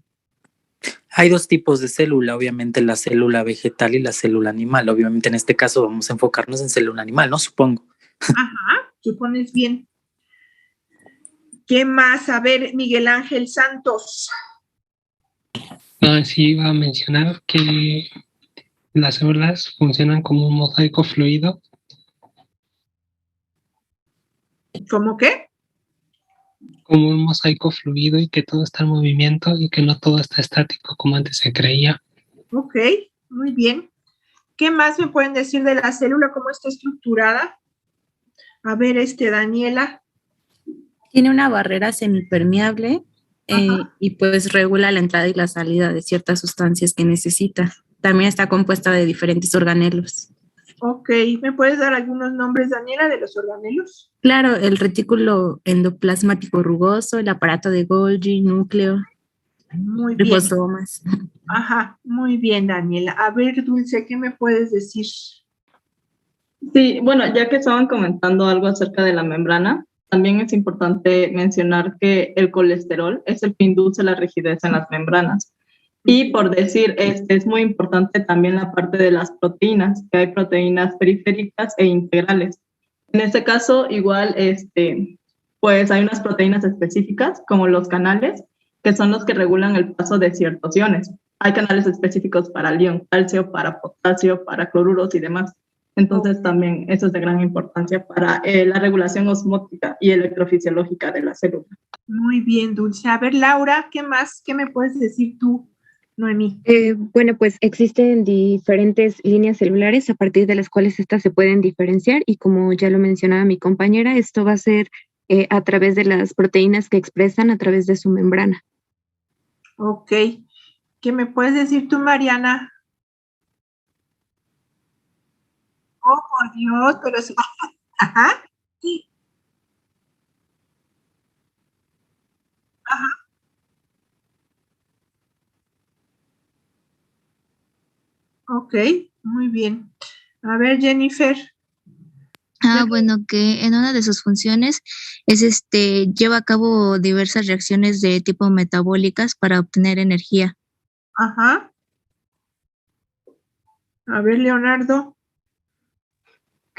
Hay dos tipos de célula, obviamente la célula vegetal y la célula animal. Obviamente en este caso vamos a enfocarnos en célula animal, ¿no? Supongo. Supones bien. ¿Qué más? A ver, Miguel Ángel Santos. Sí, iba a mencionar que las células funcionan como un mosaico fluido. ¿Cómo qué? Como un mosaico fluido, y que todo está en movimiento y que no todo está estático como antes se creía. Ok, muy bien. ¿Qué más me pueden decir de la célula? ¿Cómo está estructurada? A ver, Daniela. Tiene una barrera semipermeable y pues regula la entrada y la salida de ciertas sustancias que necesita. También está compuesta de diferentes organelos. Ok, ¿me puedes dar algunos nombres, Daniela, de los organelos? Claro, el retículo endoplasmático rugoso, el aparato de Golgi, núcleo, muy bien. ribosomas. Muy bien, Daniela. A ver, Dulce, ¿qué me puedes decir? Sí, bueno, ya que estaban comentando algo acerca de la membrana, también es importante mencionar que el colesterol es el que induce la rigidez en las membranas. Y por decir, es muy importante también la parte de las proteínas, que hay proteínas periféricas e integrales. En este caso, igual, pues hay unas proteínas específicas, como los canales, que son los que regulan el paso de ciertos iones. Hay canales específicos para el ion calcio, para potasio, para cloruros y demás. Entonces, también eso es de gran importancia para la regulación osmótica y electrofisiológica de la célula. Muy bien, Dulce. A ver, Laura, ¿qué más? ¿Qué me puedes decir tú, Noemí? Bueno, pues existen diferentes líneas celulares a partir de las cuales estas se pueden diferenciar, y como ya lo mencionaba mi compañera, esto va a ser a través de las proteínas que expresan a través de su membrana. Ok. ¿Qué me puedes decir tú, Mariana? Oh, por Dios, pero sí. Sí. Ok, muy bien. A ver, Jennifer. Bueno, que en una de sus funciones es lleva a cabo diversas reacciones de tipo metabólicas para obtener energía. A ver, Leonardo.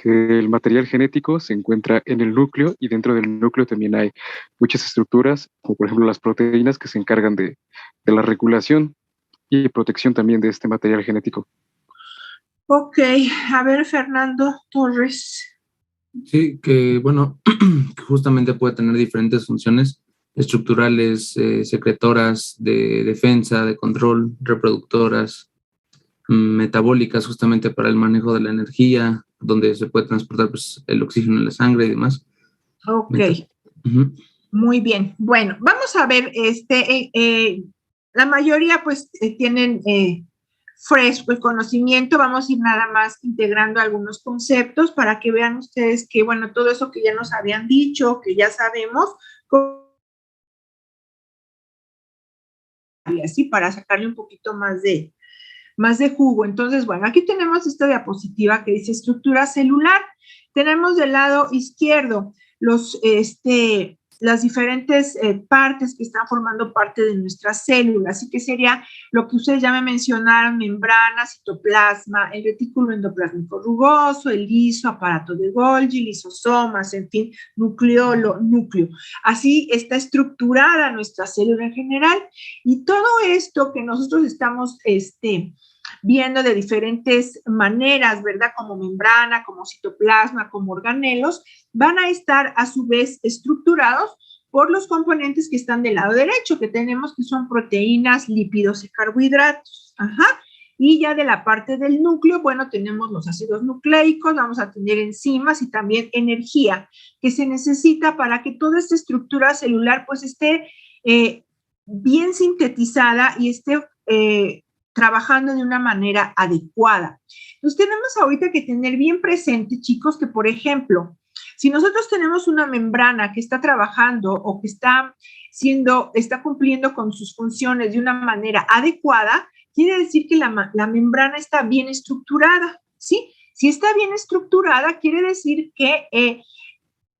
Que el material genético se encuentra en el núcleo, y dentro del núcleo también hay muchas estructuras, como por ejemplo las proteínas, que se encargan de la regulación y protección también de este material genético. Ok, a ver, Fernando Torres. Sí, que bueno, justamente puede tener diferentes funciones estructurales, secretoras, de defensa, de control, reproductoras, metabólicas, justamente para el manejo de la energía, donde se puede transportar pues, el oxígeno en la sangre y demás. Ok, muy bien. Bueno, vamos a ver, la mayoría pues tienen fresco el conocimiento. Vamos a ir nada más integrando algunos conceptos para que vean ustedes que, bueno, todo eso que ya nos habían dicho, que ya sabemos, y así para sacarle un poquito más de jugo. Entonces, bueno, aquí tenemos esta diapositiva que dice estructura celular. Tenemos del lado izquierdo las diferentes partes que están formando parte de nuestras células, así que sería lo que ustedes ya me mencionaron: membrana, citoplasma, el retículo endoplásmico rugoso, el liso, aparato de Golgi, lisosomas, en fin, nucleolo, núcleo. Así está estructurada nuestra célula en general, y todo esto que nosotros estamos viendo de diferentes maneras, ¿verdad? Como membrana, como citoplasma, como organelos, van a estar a su vez estructurados por los componentes que están del lado derecho, que tenemos, que son proteínas, lípidos y carbohidratos. Ajá. Y ya de la parte del núcleo, bueno, tenemos los ácidos nucleicos, vamos a tener enzimas y también energía que se necesita para que toda esta estructura celular pues esté bien sintetizada y esté trabajando de una manera adecuada. Entonces tenemos ahorita que tener bien presente, chicos, que por ejemplo, si nosotros tenemos una membrana que está trabajando o que está cumpliendo con sus funciones de una manera adecuada, quiere decir que la membrana está bien estructurada, ¿sí? Si está bien estructurada, quiere decir que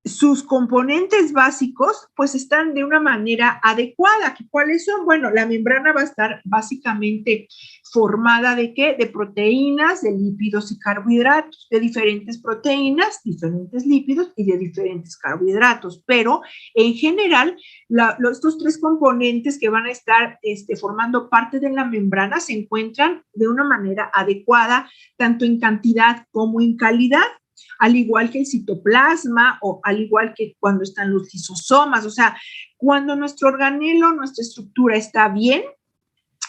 sus componentes básicos pues están de una manera adecuada. ¿Cuáles son? Bueno, la membrana va a estar básicamente formada ¿de qué? De proteínas, de lípidos y carbohidratos, de diferentes proteínas, diferentes lípidos y de diferentes carbohidratos, pero en general estos tres componentes que van a estar formando parte de la membrana se encuentran de una manera adecuada, tanto en cantidad como en calidad, al igual que el citoplasma o al igual que cuando están los lisosomas. O sea, cuando nuestro organelo, nuestra estructura está bien,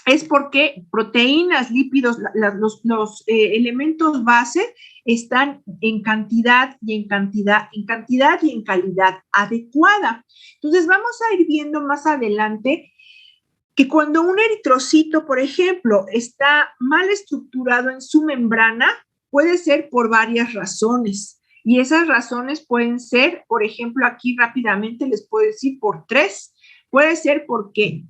es porque proteínas, lípidos, los elementos base están en cantidad y en calidad adecuada. Entonces, vamos a ir viendo más adelante que cuando un eritrocito, por ejemplo, está mal estructurado en su membrana, puede ser por varias razones. Y esas razones pueden ser, por ejemplo, aquí rápidamente les puedo decir por 3. Puede ser porque,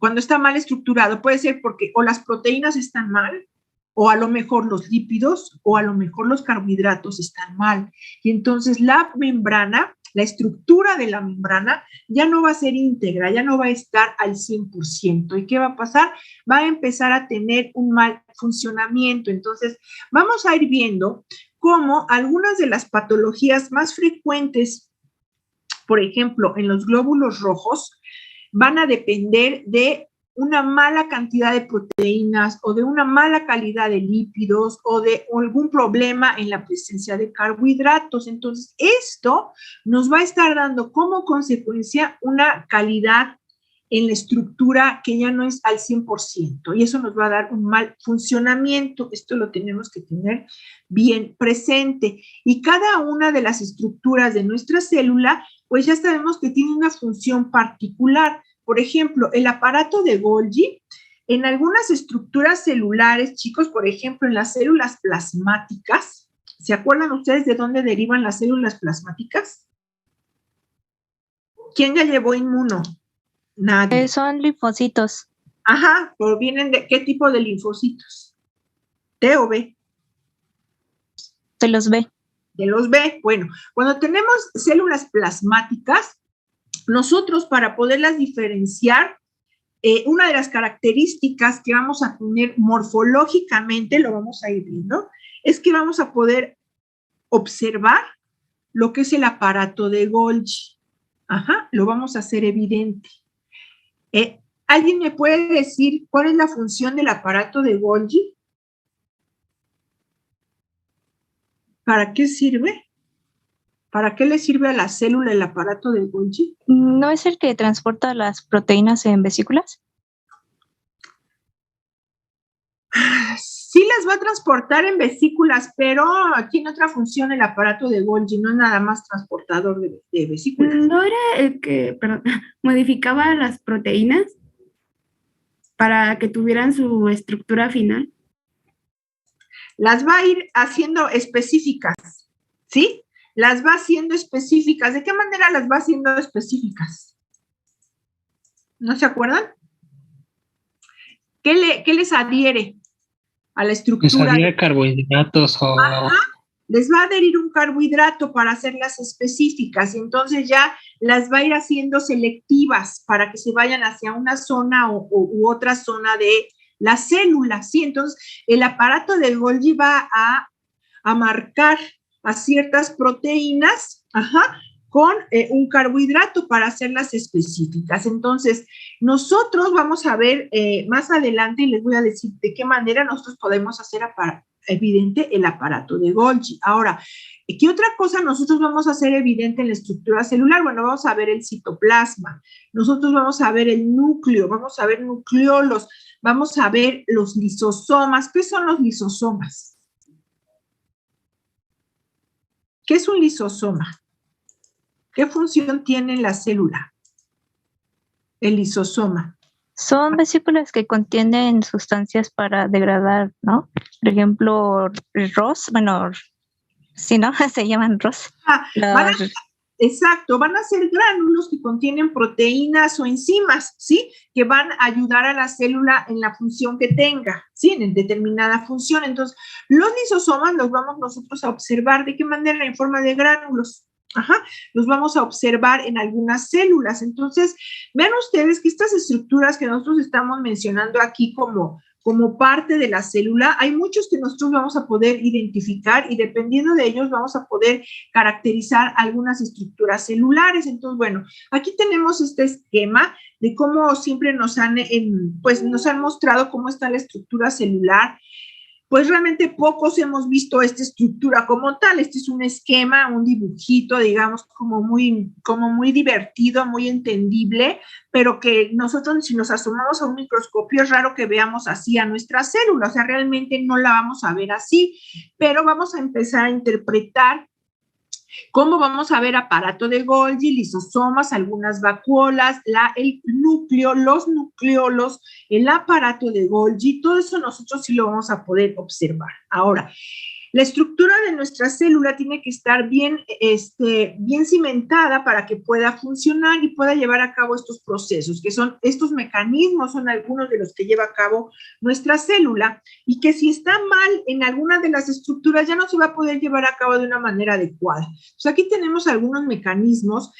cuando está mal estructurado, puede ser porque o las proteínas están mal, o a lo mejor los lípidos, o a lo mejor los carbohidratos están mal. Y entonces la membrana, la estructura de la membrana ya no va a ser íntegra, ya no va a estar al 100%. ¿Y qué va a pasar? Va a empezar a tener un mal funcionamiento. Entonces, vamos a ir viendo cómo algunas de las patologías más frecuentes, por ejemplo, en los glóbulos rojos, van a depender de una mala cantidad de proteínas o de una mala calidad de lípidos o de algún problema en la presencia de carbohidratos. Entonces, esto nos va a estar dando como consecuencia una calidad en la estructura que ya no es al 100%, y eso nos va a dar un mal funcionamiento. Esto lo tenemos que tener bien presente. Y cada una de las estructuras de nuestra célula, pues ya sabemos que tiene una función particular. Por ejemplo, el aparato de Golgi, en algunas estructuras celulares, chicos, por ejemplo, en las células plasmáticas, ¿se acuerdan ustedes de dónde derivan las células plasmáticas? ¿Quién ya llevó inmuno? Nadie. Son linfocitos. Ajá, ¿provienen de qué tipo de linfocitos? ¿T o B? De los B. De los B. Bueno, cuando tenemos células plasmáticas, nosotros para poderlas diferenciar, una de las características que vamos a tener morfológicamente, lo vamos a ir viendo, es que vamos a poder observar lo que es el aparato de Golgi. Ajá, lo vamos a hacer evidente. ¿Alguien me puede decir cuál es la función del aparato de Golgi? ¿Para qué sirve? ¿Para qué le sirve a la célula el aparato de Golgi? ¿No es el que transporta las proteínas en vesículas? Sí las va a transportar en vesículas, pero tiene otra función el aparato de Golgi, no es nada más transportador de vesículas. ¿No era el que, modificaba las proteínas para que tuvieran su estructura final? Las va a ir haciendo específicas, ¿sí? Las va haciendo específicas. ¿De qué manera las va haciendo específicas? ¿No se acuerdan? ¿Qué les adhiere a la estructura? Les adhiere carbohidratos o... Ajá. les va a adherir un carbohidrato para hacerlas específicas y entonces ya las va a ir haciendo selectivas para que se vayan hacia una zona u otra zona de la célula, ¿sí? Entonces, el aparato de Golgi va a marcar a ciertas proteínas, con un carbohidrato para hacerlas específicas. Entonces, nosotros vamos a ver más adelante y les voy a decir de qué manera nosotros podemos hacer evidente el aparato de Golgi. Ahora, ¿qué otra cosa nosotros vamos a hacer evidente en la estructura celular? Bueno, vamos a ver el citoplasma, nosotros vamos a ver el núcleo, vamos a ver nucleolos, vamos a ver los lisosomas. ¿Qué son los lisosomas? ¿Qué es un lisosoma? ¿Qué función tiene en la célula? El lisosoma. Son vesículas que contienen sustancias para degradar, ¿no? Por ejemplo, ROS, bueno, sí, ¿no? Se llaman ROS. Exacto, van a ser gránulos que contienen proteínas o enzimas, ¿sí? Que van a ayudar a la célula en la función que tenga, ¿sí? En determinada función. Entonces, los lisosomas los vamos nosotros a observar. ¿De qué manera? En forma de gránulos. Los vamos a observar en algunas células. Entonces, vean ustedes que estas estructuras que nosotros estamos mencionando aquí como parte de la célula, hay muchos que nosotros vamos a poder identificar y dependiendo de ellos vamos a poder caracterizar algunas estructuras celulares. Entonces, bueno, aquí tenemos este esquema de cómo siempre nos han mostrado cómo está la estructura celular. Pues realmente pocos hemos visto esta estructura como tal. Este es un esquema, un dibujito, digamos, como muy divertido, muy entendible, pero que nosotros, si nos asomamos a un microscopio, es raro que veamos así a nuestra célula. O sea, realmente no la vamos a ver así, pero vamos a empezar a interpretar cómo vamos a ver aparato de Golgi, lisosomas, algunas vacuolas, el núcleo, los nucleolos, el aparato de Golgi, todo eso nosotros sí lo vamos a poder observar. Ahora, la estructura de nuestra célula tiene que estar bien cimentada para que pueda funcionar y pueda llevar a cabo estos procesos, que son estos mecanismos, son algunos de los que lleva a cabo nuestra célula, y que si está mal en alguna de las estructuras ya no se va a poder llevar a cabo de una manera adecuada. Entonces, aquí tenemos algunos mecanismos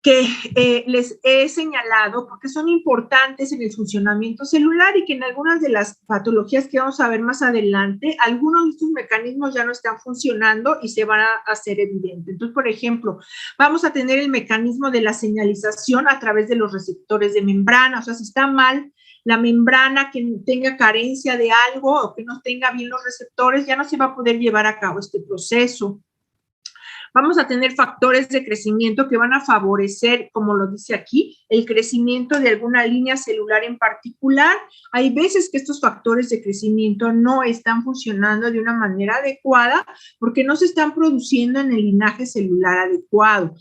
que les he señalado porque son importantes en el funcionamiento celular y que en algunas de las patologías que vamos a ver más adelante, algunos de estos mecanismos ya no están funcionando y se van a hacer evidentes. Entonces, por ejemplo, vamos a tener el mecanismo de la señalización a través de los receptores de membrana. O sea, si está mal la membrana, que tenga carencia de algo o que no tenga bien los receptores, ya no se va a poder llevar a cabo este proceso. Vamos a tener factores de crecimiento que van a favorecer, como lo dice aquí, el crecimiento de alguna línea celular en particular. Hay veces que estos factores de crecimiento no están funcionando de una manera adecuada porque no se están produciendo en el linaje celular adecuado.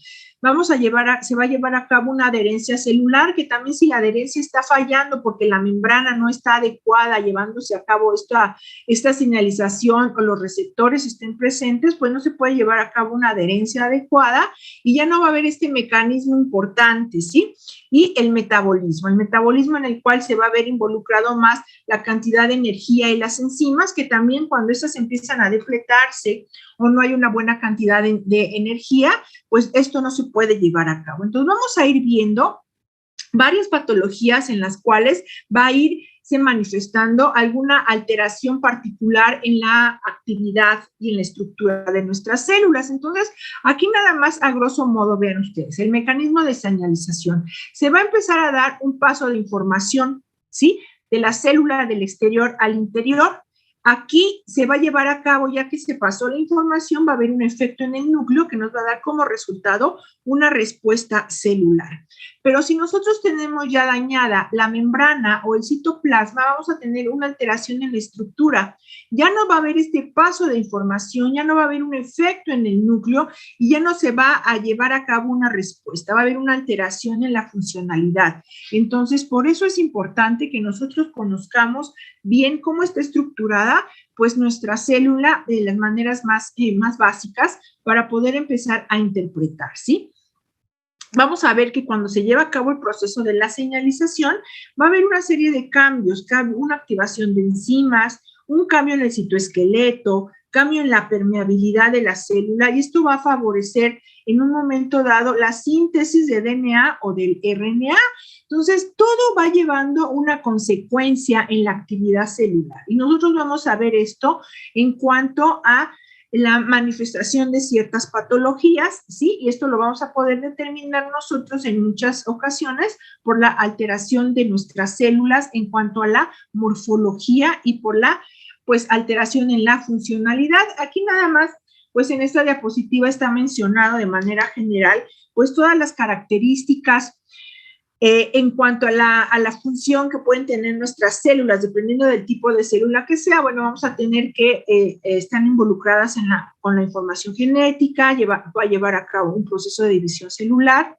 Se va a llevar a cabo una adherencia celular, que también si la adherencia está fallando porque la membrana no está adecuada, llevándose a cabo esta señalización o los receptores estén presentes, pues no se puede llevar a cabo una adherencia adecuada y ya no va a haber este mecanismo importante, ¿sí? Y el metabolismo en el cual se va a ver involucrado más la cantidad de energía y las enzimas, que también cuando estas empiezan a depletarse o no hay una buena cantidad de energía, pues esto no se puede llevar a cabo. Entonces vamos a ir viendo varias patologías en las cuales va a irse manifestando alguna alteración particular en la actividad y en la estructura de nuestras células. Entonces, aquí nada más a grosso modo, vean ustedes, el mecanismo de señalización. Se va a empezar a dar un paso de información, ¿sí? De la célula del exterior al interior. Aquí se va a llevar a cabo, ya que se pasó la información, va a haber un efecto en el núcleo que nos va a dar como resultado una respuesta celular. Pero si nosotros tenemos ya dañada la membrana o el citoplasma, vamos a tener una alteración en la estructura. Ya no va a haber este paso de información, ya no va a haber un efecto en el núcleo y ya no se va a llevar a cabo una respuesta, va a haber una alteración en la funcionalidad. Entonces, por eso es importante que nosotros conozcamos bien cómo está estructurada pues nuestra célula de las maneras más básicas para poder empezar a interpretar, ¿sí? Vamos a ver que cuando se lleva a cabo el proceso de la señalización va a haber una serie de cambios, una activación de enzimas, un cambio en el citoesqueleto, cambio en la permeabilidad de la célula, y esto va a favorecer en un momento dado la síntesis de DNA o del RNA. Entonces, todo va llevando una consecuencia en la actividad celular. Y nosotros vamos a ver esto en cuanto a la manifestación de ciertas patologías, ¿sí? Y esto lo vamos a poder determinar nosotros en muchas ocasiones por la alteración de nuestras células en cuanto a la morfología y por la, pues, alteración en la funcionalidad. Aquí nada más, pues, en esta diapositiva está mencionado de manera general, pues, todas las características en cuanto a la función que pueden tener nuestras células, dependiendo del tipo de célula que sea. Bueno, vamos a tener que están involucradas con la información genética, va a llevar a cabo un proceso de división celular,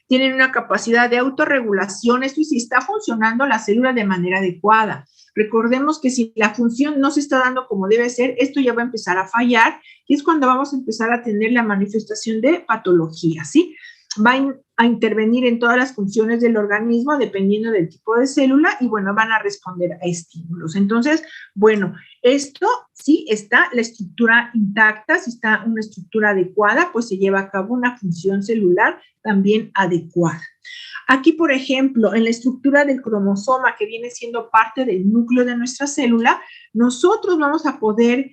tienen una capacidad de autorregulación, esto es si está funcionando la célula de manera adecuada. Recordemos que si la función no se está dando como debe ser, esto ya va a empezar a fallar, y es cuando vamos a empezar a tener la manifestación de patología, ¿sí? Va a intervenir en todas las funciones del organismo dependiendo del tipo de célula y, bueno, van a responder a estímulos. Entonces, bueno, esto sí está la estructura intacta, si está una estructura adecuada, pues se lleva a cabo una función celular también adecuada. Aquí, por ejemplo, en la estructura del cromosoma, que viene siendo parte del núcleo de nuestra célula, nosotros vamos a poder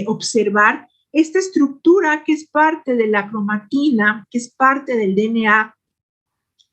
observar esta estructura que es parte de la cromatina, que es parte del DNA,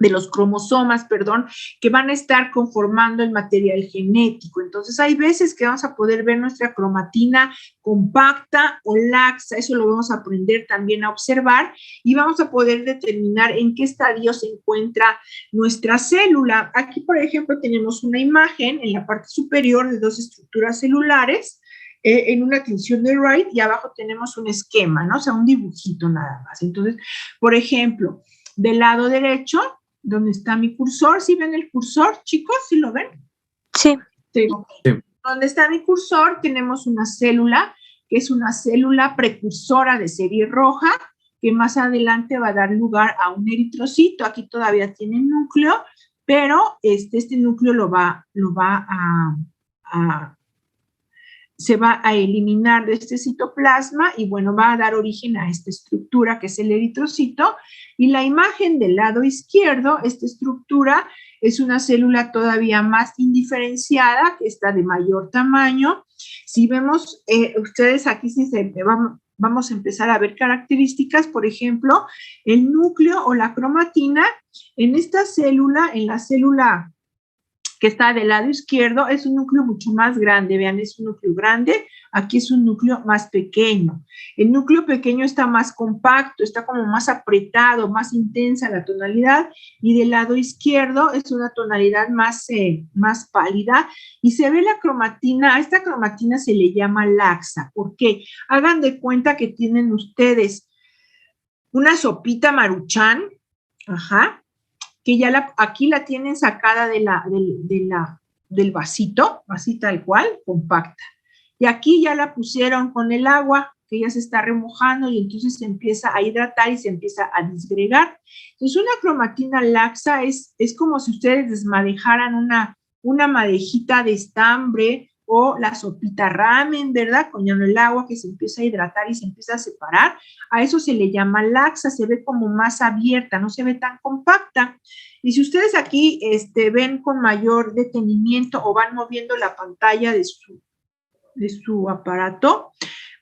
de los cromosomas, perdón, que van a estar conformando el material genético. Entonces, hay veces que vamos a poder ver nuestra cromatina compacta o laxa, eso lo vamos a aprender también a observar, y vamos a poder determinar en qué estadio se encuentra nuestra célula. Aquí, por ejemplo, tenemos una imagen en la parte superior de dos estructuras celulares, en una tensión de Wright, y abajo tenemos un esquema, ¿no? O sea, un dibujito nada más. Entonces, por ejemplo, del lado derecho, donde está mi cursor, ¿sí ven el cursor, chicos? ¿Sí lo ven? Sí. Sí. Donde está mi cursor, tenemos una célula, que es una célula precursora de serie roja, que más adelante va a dar lugar a un eritrocito. Aquí todavía tiene núcleo, pero este núcleo se va a eliminar de este citoplasma y, bueno, va a dar origen a esta estructura que es el eritrocito. Y la imagen del lado izquierdo, esta estructura es una célula todavía más indiferenciada, que está de mayor tamaño. Si vemos, ustedes aquí sí vamos a empezar a ver características, por ejemplo, el núcleo o la cromatina en esta célula, en la célula que está del lado izquierdo, es un núcleo mucho más grande. Vean, es un núcleo grande, aquí es un núcleo más pequeño. El núcleo pequeño está más compacto, está como más apretado, más intensa la tonalidad, y del lado izquierdo es una tonalidad más pálida, y se ve la cromatina. A esta cromatina se le llama laxa. ¿Por qué? Hagan de cuenta que tienen ustedes una sopita Maruchan, que ya aquí la tienen sacada del vasito, así tal cual, compacta. Y aquí ya la pusieron con el agua, que ya se está remojando, y entonces se empieza a hidratar y se empieza a disgregar. Entonces, una cromatina laxa es como si ustedes desmadejaran una madejita de estambre o la sopita ramen, ¿verdad? Con el agua que se empieza a hidratar y se empieza a separar. A eso se le llama laxa, se ve como más abierta, no se ve tan compacta. Y si ustedes aquí ven con mayor detenimiento o van moviendo la pantalla de su aparato,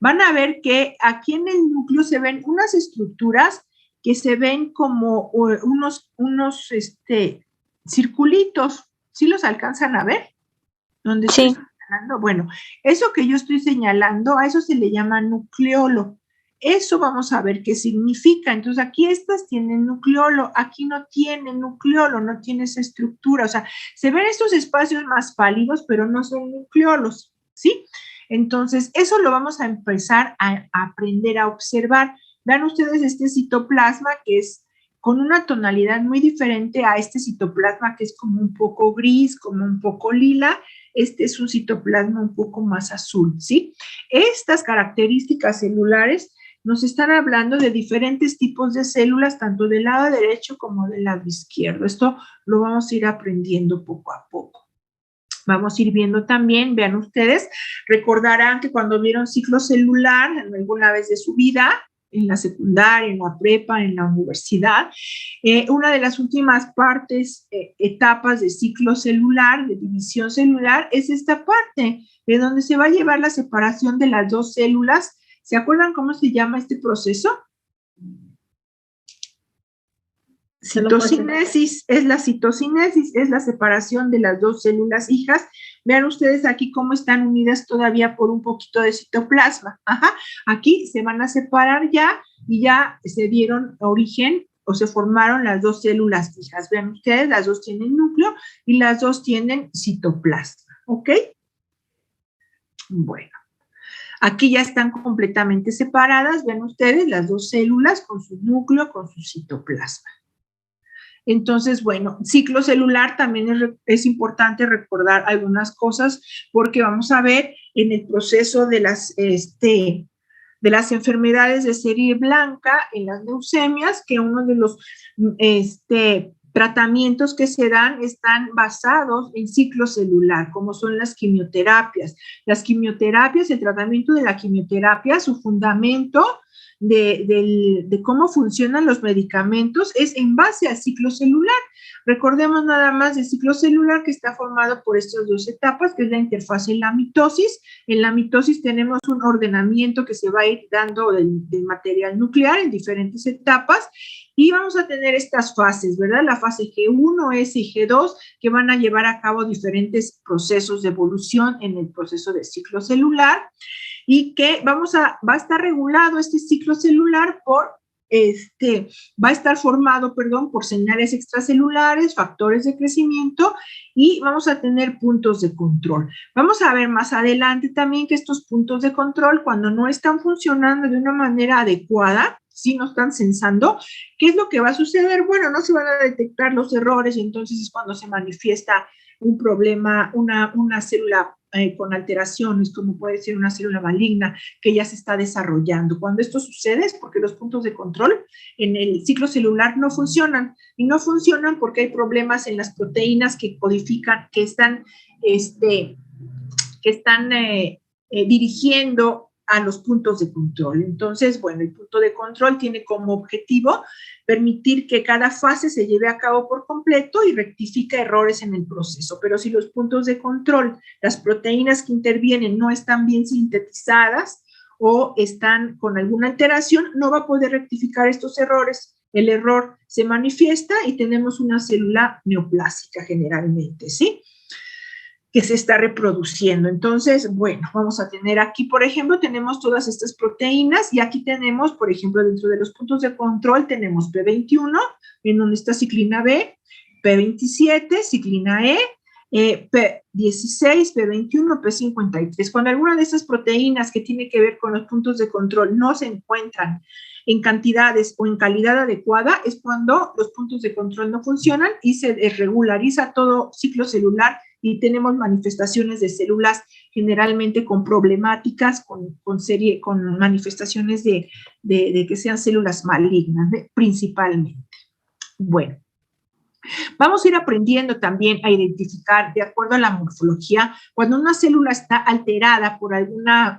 van a ver que aquí en el núcleo se ven unas estructuras que se ven como unos circulitos. ¿Sí los alcanzan a ver? ¿Dónde sí. Bueno, eso que yo estoy señalando, a eso se le llama nucleolo. Eso vamos a ver qué significa. Entonces, aquí estas tienen nucleolo, aquí no tienen nucleolo, no tiene esa estructura. O sea, se ven estos espacios más pálidos, pero no son nucleolos, ¿sí? Entonces, eso lo vamos a empezar a aprender a observar. Vean ustedes este citoplasma que es con una tonalidad muy diferente a este citoplasma que es como un poco gris, como un poco lila. Este es un citoplasma un poco más azul, ¿sí? Estas características celulares nos están hablando de diferentes tipos de células, tanto del lado derecho como del lado izquierdo. Esto lo vamos a ir aprendiendo poco a poco. vamos a ir viendo también, vean ustedes, recordarán que cuando vieron ciclo celular alguna vez de su vida, en la secundaria, en la prepa, en la universidad, una de las últimas partes, etapas de ciclo celular, de división celular, es esta parte, de donde se va a llevar la separación de las dos células. ¿Se acuerdan cómo se llama este proceso? Citocinesis, es la citocinesis, es la separación de las dos células hijas. Vean ustedes aquí cómo están unidas todavía por un poquito de citoplasma. Ajá. Aquí se van a separar ya y ya se dieron origen o se formaron las dos células hijas. Vean ustedes, las dos tienen núcleo y las dos tienen citoplasma. ¿Ok? Bueno. Aquí ya están completamente separadas. Vean ustedes las dos células con su núcleo, con su citoplasma. Entonces, bueno, ciclo celular también es importante recordar algunas cosas porque vamos a ver en el proceso de las enfermedades de serie blanca, en las leucemias, que uno de los tratamientos que se dan están basados en ciclo celular, como son las quimioterapias. Las quimioterapias, el tratamiento de la quimioterapia, su fundamento de cómo funcionan los medicamentos es en base al ciclo celular. Recordemos nada más del ciclo celular que está formado por estas dos etapas, que es la interfase y la mitosis. En la mitosis tenemos un ordenamiento que se va a ir dando del material nuclear en diferentes etapas y vamos a tener estas fases, ¿verdad? La fase G1, S y G2, que van a llevar a cabo diferentes procesos de evolución en el proceso de ciclo celular. Y que va a estar regulado este ciclo celular va a estar formado, por señales extracelulares, factores de crecimiento y vamos a tener puntos de control. Vamos a ver más adelante también que estos puntos de control, cuando no están funcionando de una manera adecuada, si no están censando, ¿qué es lo que va a suceder? Bueno, no se van a detectar los errores y entonces es cuando se manifiesta un problema, una célula con alteraciones, como puede ser una célula maligna que ya se está desarrollando. Cuando esto sucede es porque los puntos de control en el ciclo celular no funcionan, y no funcionan porque hay problemas en las proteínas que codifican, que están dirigiendo a los puntos de control. Entonces, bueno, el punto de control tiene como objetivo permitir que cada fase se lleve a cabo por completo y rectifica errores en el proceso. Pero si los puntos de control, las proteínas que intervienen no están bien sintetizadas o están con alguna alteración, no va a poder rectificar estos errores. El error se manifiesta y tenemos una célula neoplásica generalmente, ¿sí?, que se está reproduciendo. Entonces, bueno, vamos a tener aquí, por ejemplo, tenemos todas estas proteínas y aquí tenemos, por ejemplo, dentro de los puntos de control tenemos P21, en donde está ciclina B, P27, ciclina E, P16, P21, P53. Cuando alguna de estas proteínas que tiene que ver con los puntos de control no se encuentran en cantidades o en calidad adecuada, es cuando los puntos de control no funcionan y se desregulariza todo ciclo celular y tenemos manifestaciones de células generalmente con problemáticas, con manifestaciones de que sean células malignas, principalmente. Bueno. Vamos a ir aprendiendo también a identificar, de acuerdo a la morfología, cuando una célula está alterada por alguna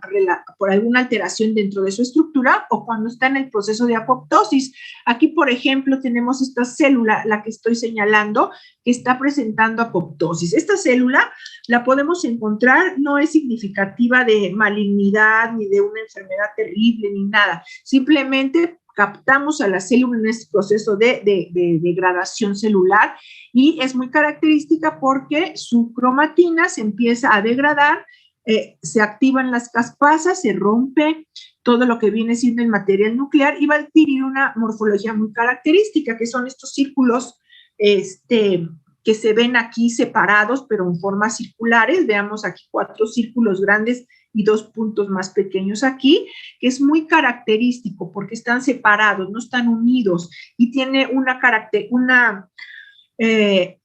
alteración dentro de su estructura o cuando está en el proceso de apoptosis. Aquí, por ejemplo, tenemos esta célula, la que estoy señalando, que está presentando apoptosis. Esta célula la podemos encontrar, no es significativa de malignidad ni de una enfermedad terrible ni nada, simplemente captamos a la célula en este proceso de degradación celular y es muy característica porque su cromatina se empieza a degradar, se activan las caspasas, se rompe todo lo que viene siendo el material nuclear y va a adquirir una morfología muy característica, que son estos círculos que se ven aquí separados, pero en formas circulares. Veamos aquí 4 círculos grandes y 2 puntos más pequeños aquí, que es muy característico porque están separados, no están unidos y tiene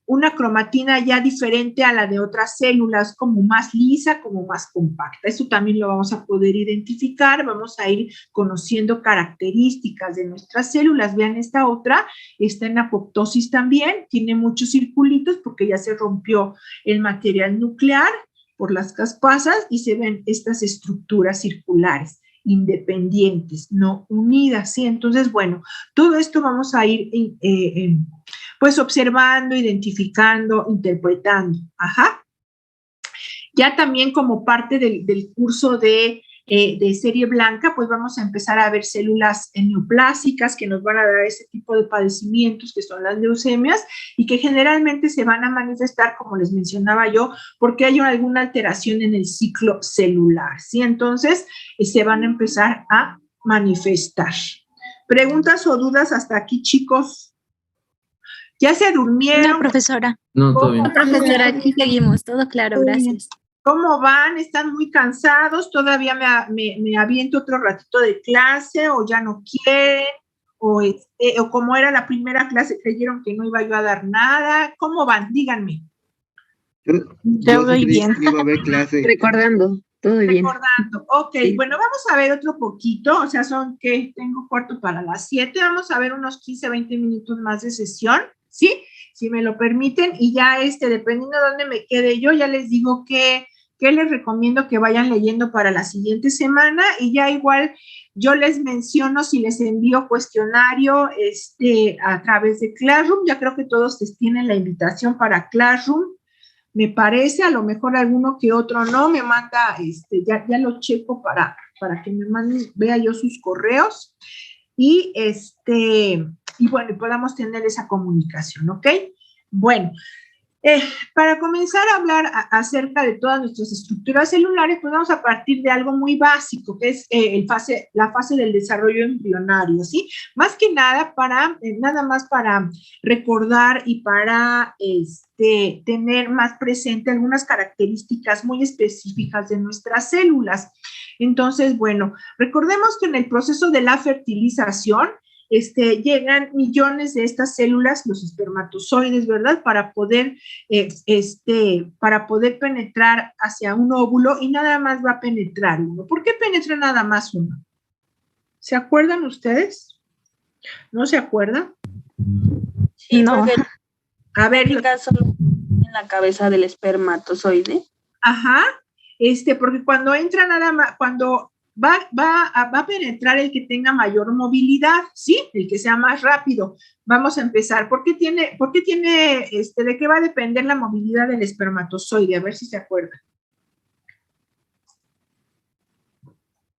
una cromatina ya diferente a la de otras células, como más lisa, como más compacta. Eso también lo vamos a poder identificar, vamos a ir conociendo características de nuestras células. Vean esta otra, está en apoptosis también, tiene muchos circulitos porque ya se rompió el material nuclear por las caspasas y se ven estas estructuras circulares independientes, no unidas, ¿sí? Entonces, bueno, todo esto vamos a ir pues observando, identificando, interpretando. Ajá. Ya también como parte del curso de serie blanca, pues vamos a empezar a ver células neoplásicas que nos van a dar ese tipo de padecimientos que son las leucemias y que generalmente se van a manifestar, como les mencionaba yo, porque hay alguna alteración en el ciclo celular, ¿sí? Entonces, se van a empezar a manifestar. ¿Preguntas o dudas hasta aquí, chicos? ¿Ya se durmieron? No, profesora. No, todo bien. Profesora, aquí seguimos, todo claro, gracias. ¿Cómo van? ¿Están muy cansados? ¿Todavía me aviento otro ratito de clase o ya no quieren? ¿O como era la primera clase, creyeron que no iba yo a dar nada? ¿Cómo van? Díganme. Yo voy bien. Iba a haber clase. Recordando, todo bien. Recordando. Ok, Sí. bueno, vamos a ver otro poquito. O sea, tengo cuarto para las 7. Vamos a ver unos 15, 20 minutos más de sesión, ¿sí? Si me lo permiten. Y ya dependiendo de dónde me quede yo, ya les digo que les recomiendo que vayan leyendo para la siguiente semana y ya igual yo les menciono si les envío cuestionario a través de Classroom. Ya creo que todos tienen la invitación para Classroom, me parece, a lo mejor alguno que otro no, me manda, ya lo checo para que me manden, vea yo sus correos y bueno, y podamos tener esa comunicación, ¿ok? Bueno, para comenzar a hablar acerca de todas nuestras estructuras celulares, pues vamos a partir de algo muy básico, que es la fase del desarrollo embrionario, ¿sí? Más que nada nada más para recordar y para tener más presente algunas características muy específicas de nuestras células. Entonces, bueno, recordemos que en el proceso de la fertilización, llegan millones de estas células, los espermatozoides, ¿verdad? Para poder penetrar hacia un óvulo y nada más va a penetrar uno. ¿Por qué penetra nada más uno? ¿Se acuerdan ustedes? ¿No se acuerdan? Sí, No. porque a ver, en caso en la cabeza del espermatozoide. Ajá, porque cuando entra nada más, cuando va a penetrar el que tenga mayor movilidad, ¿sí? El que sea más rápido. Vamos a empezar. ¿Por qué tiene, de qué va a depender la movilidad del espermatozoide? A ver si se acuerdan.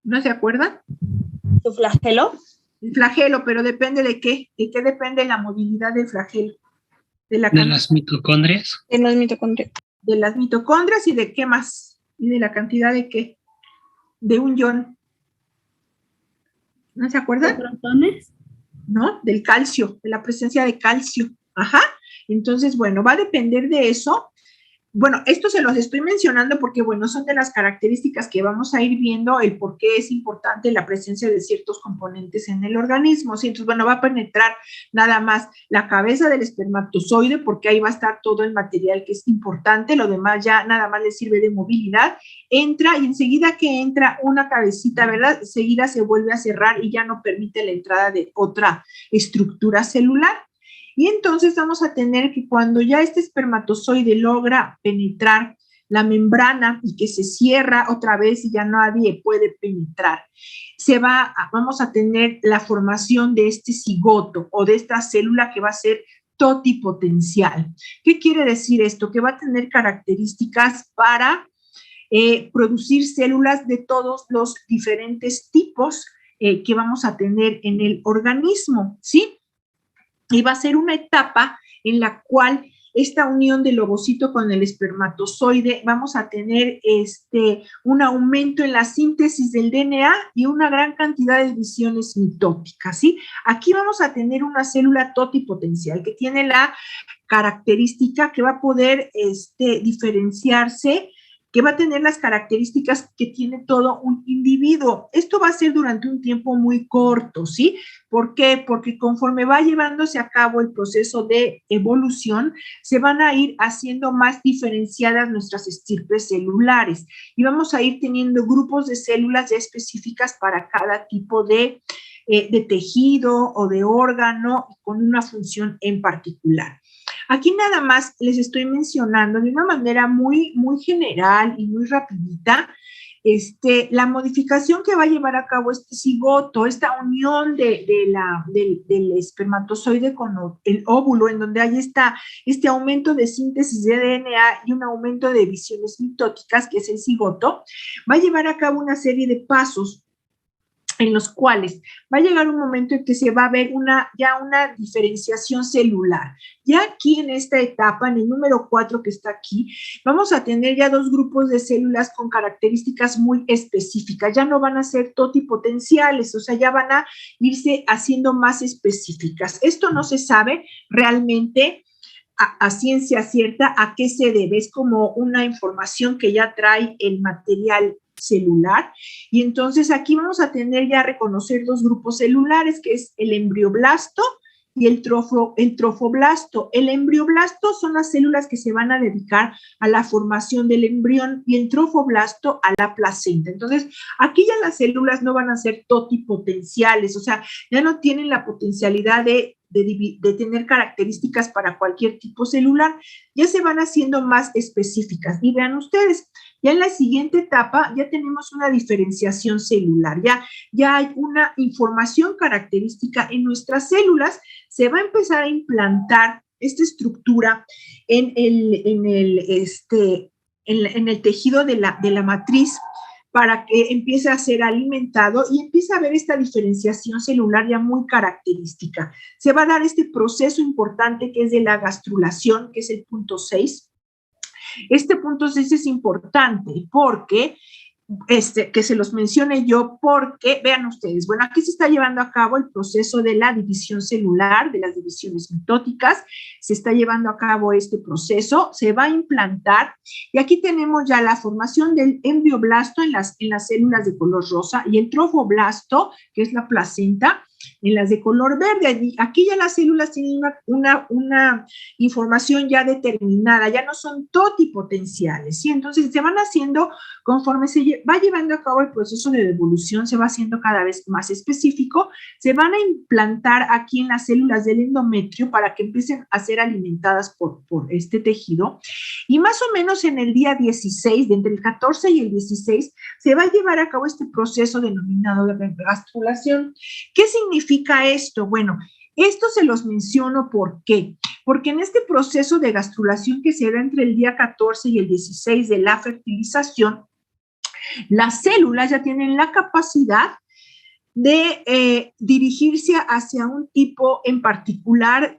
¿No se acuerdan? ¿Su flagelo? El flagelo, pero depende de qué. ¿De qué depende la movilidad del flagelo? De las mitocondrias. De las mitocondrias. De las mitocondrias y de qué más. ¿Y de la cantidad de qué? De un ion. ¿No se acuerdan? ¿De protones? ¿No? Del calcio, de la presencia de calcio. Ajá. Entonces, bueno, va a depender de eso. Bueno, esto se los estoy mencionando porque, bueno, son de las características que vamos a ir viendo el por qué es importante la presencia de ciertos componentes en el organismo. ¿Sí? Entonces, bueno, va a penetrar nada más la cabeza del espermatozoide porque ahí va a estar todo el material que es importante, lo demás ya nada más le sirve de movilidad. Entra y enseguida que entra una cabecita, ¿verdad? Enseguida se vuelve a cerrar y ya no permite la entrada de otra estructura celular. Y entonces vamos a tener que cuando ya este espermatozoide logra penetrar la membrana y que se cierra otra vez y ya nadie puede penetrar, vamos a tener la formación de este cigoto o de esta célula que va a ser totipotencial. ¿Qué quiere decir esto? Que va a tener características para producir células de todos los diferentes tipos que vamos a tener en el organismo, ¿sí? Y va a ser una etapa en la cual esta unión del ovocito con el espermatozoide vamos a tener un aumento en la síntesis del DNA y una gran cantidad de divisiones mitóticas, ¿sí? Aquí vamos a tener una célula totipotencial que tiene la característica que va a poder diferenciarse que va a tener las características que tiene todo un individuo. Esto va a ser durante un tiempo muy corto, ¿sí? ¿Por qué? Porque conforme va llevándose a cabo el proceso de evolución, se van a ir haciendo más diferenciadas nuestras estirpes celulares y vamos a ir teniendo grupos de células ya específicas para cada tipo de tejido o de órgano con una función en particular. Aquí nada más les estoy mencionando de una manera muy, muy general y muy rapidita la modificación que va a llevar a cabo este cigoto, esta unión del espermatozoide con el óvulo, en donde hay este aumento de síntesis de DNA y un aumento de divisiones mitóticas, que es el cigoto, va a llevar a cabo una serie de pasos en los cuales va a llegar un momento en que se va a ver ya una diferenciación celular. Ya aquí en esta etapa, en el número 4 que está aquí, vamos a tener ya dos grupos de células con características muy específicas. Ya no van a ser totipotenciales, o sea, ya van a irse haciendo más específicas. Esto no se sabe realmente a ciencia cierta a qué se debe. Es como una información que ya trae el material celular, y entonces aquí vamos a tener ya a reconocer dos grupos celulares, que es el embrioblasto y el trofoblasto. El embrioblasto son las células que se van a dedicar a la formación del embrión y el trofoblasto a la placenta. Entonces, aquí ya las células no van a ser totipotenciales, o sea, ya no tienen la potencialidad de tener características para cualquier tipo celular, ya se van haciendo más específicas. Y vean ustedes, ya en la siguiente etapa ya tenemos una diferenciación celular, ya hay una información característica en nuestras células, se va a empezar a implantar esta estructura en el tejido de la matriz, para que empiece a ser alimentado y empiece a haber esta diferenciación celular ya muy característica. Se va a dar este proceso importante que es de la gastrulación, que es el punto 6. Este punto 6 es importante porque, que se los mencione yo, porque, vean ustedes, bueno, aquí se está llevando a cabo el proceso de la división celular, de las divisiones mitóticas, se está llevando a cabo este proceso, se va a implantar, y aquí tenemos ya la formación del embrioblasto en las células de color rosa, y el trofoblasto, que es la placenta, en las de color verde. Aquí ya las células tienen una información ya determinada, ya no son totipotenciales, ¿sí? Entonces se van haciendo, conforme se va llevando a cabo el proceso de evolución, se va haciendo cada vez más específico, se van a implantar aquí en las células del endometrio para que empiecen a ser alimentadas por este tejido, y más o menos en el día 16, de entre el 14 y el 16, se va a llevar a cabo este proceso denominado de gastrulación. ¿Qué significa esto? Bueno, esto se los menciono, ¿por qué? Porque en este proceso de gastrulación que se da entre el día 14 y el 16 de la fertilización, las células ya tienen la capacidad de dirigirse hacia un tipo en particular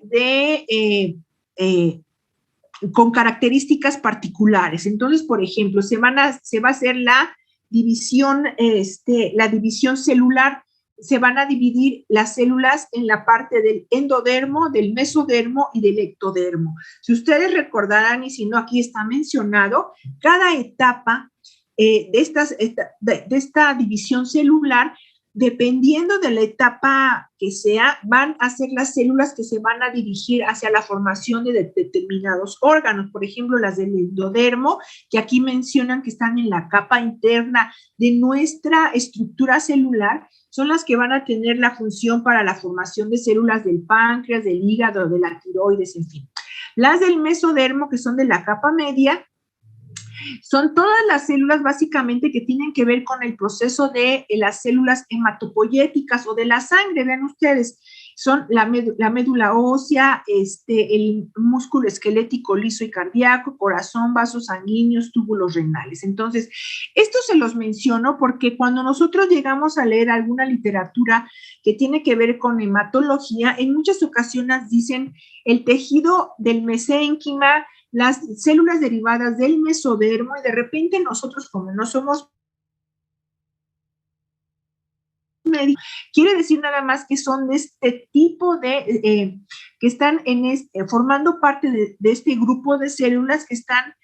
con características particulares. Entonces, por ejemplo, se va a hacer la división celular. Se van a dividir las células en la parte del endodermo, del mesodermo y del ectodermo. Si ustedes recordarán, y si no, aquí está mencionado, cada etapa de esta división celular, dependiendo de la etapa que sea, van a ser las células que se van a dirigir hacia la formación de determinados órganos. Por ejemplo, las del endodermo, que aquí mencionan que están en la capa interna de nuestra estructura celular, son las que van a tener la función para la formación de células del páncreas, del hígado, de la tiroides, en fin. Las del mesodermo, que son de la capa media, son todas las células básicamente que tienen que ver con el proceso de las células hematopoyéticas o de la sangre. Vean ustedes, son la médula ósea, el músculo esquelético liso y cardíaco, corazón, vasos sanguíneos, túbulos renales. Entonces, esto se los menciono porque cuando nosotros llegamos a leer alguna literatura que tiene que ver con hematología, en muchas ocasiones dicen el tejido del mesénquima, las células derivadas del mesodermo, y de repente nosotros, como no somos médicos, quiere decir nada más que son de este tipo que están formando parte de este grupo de células que están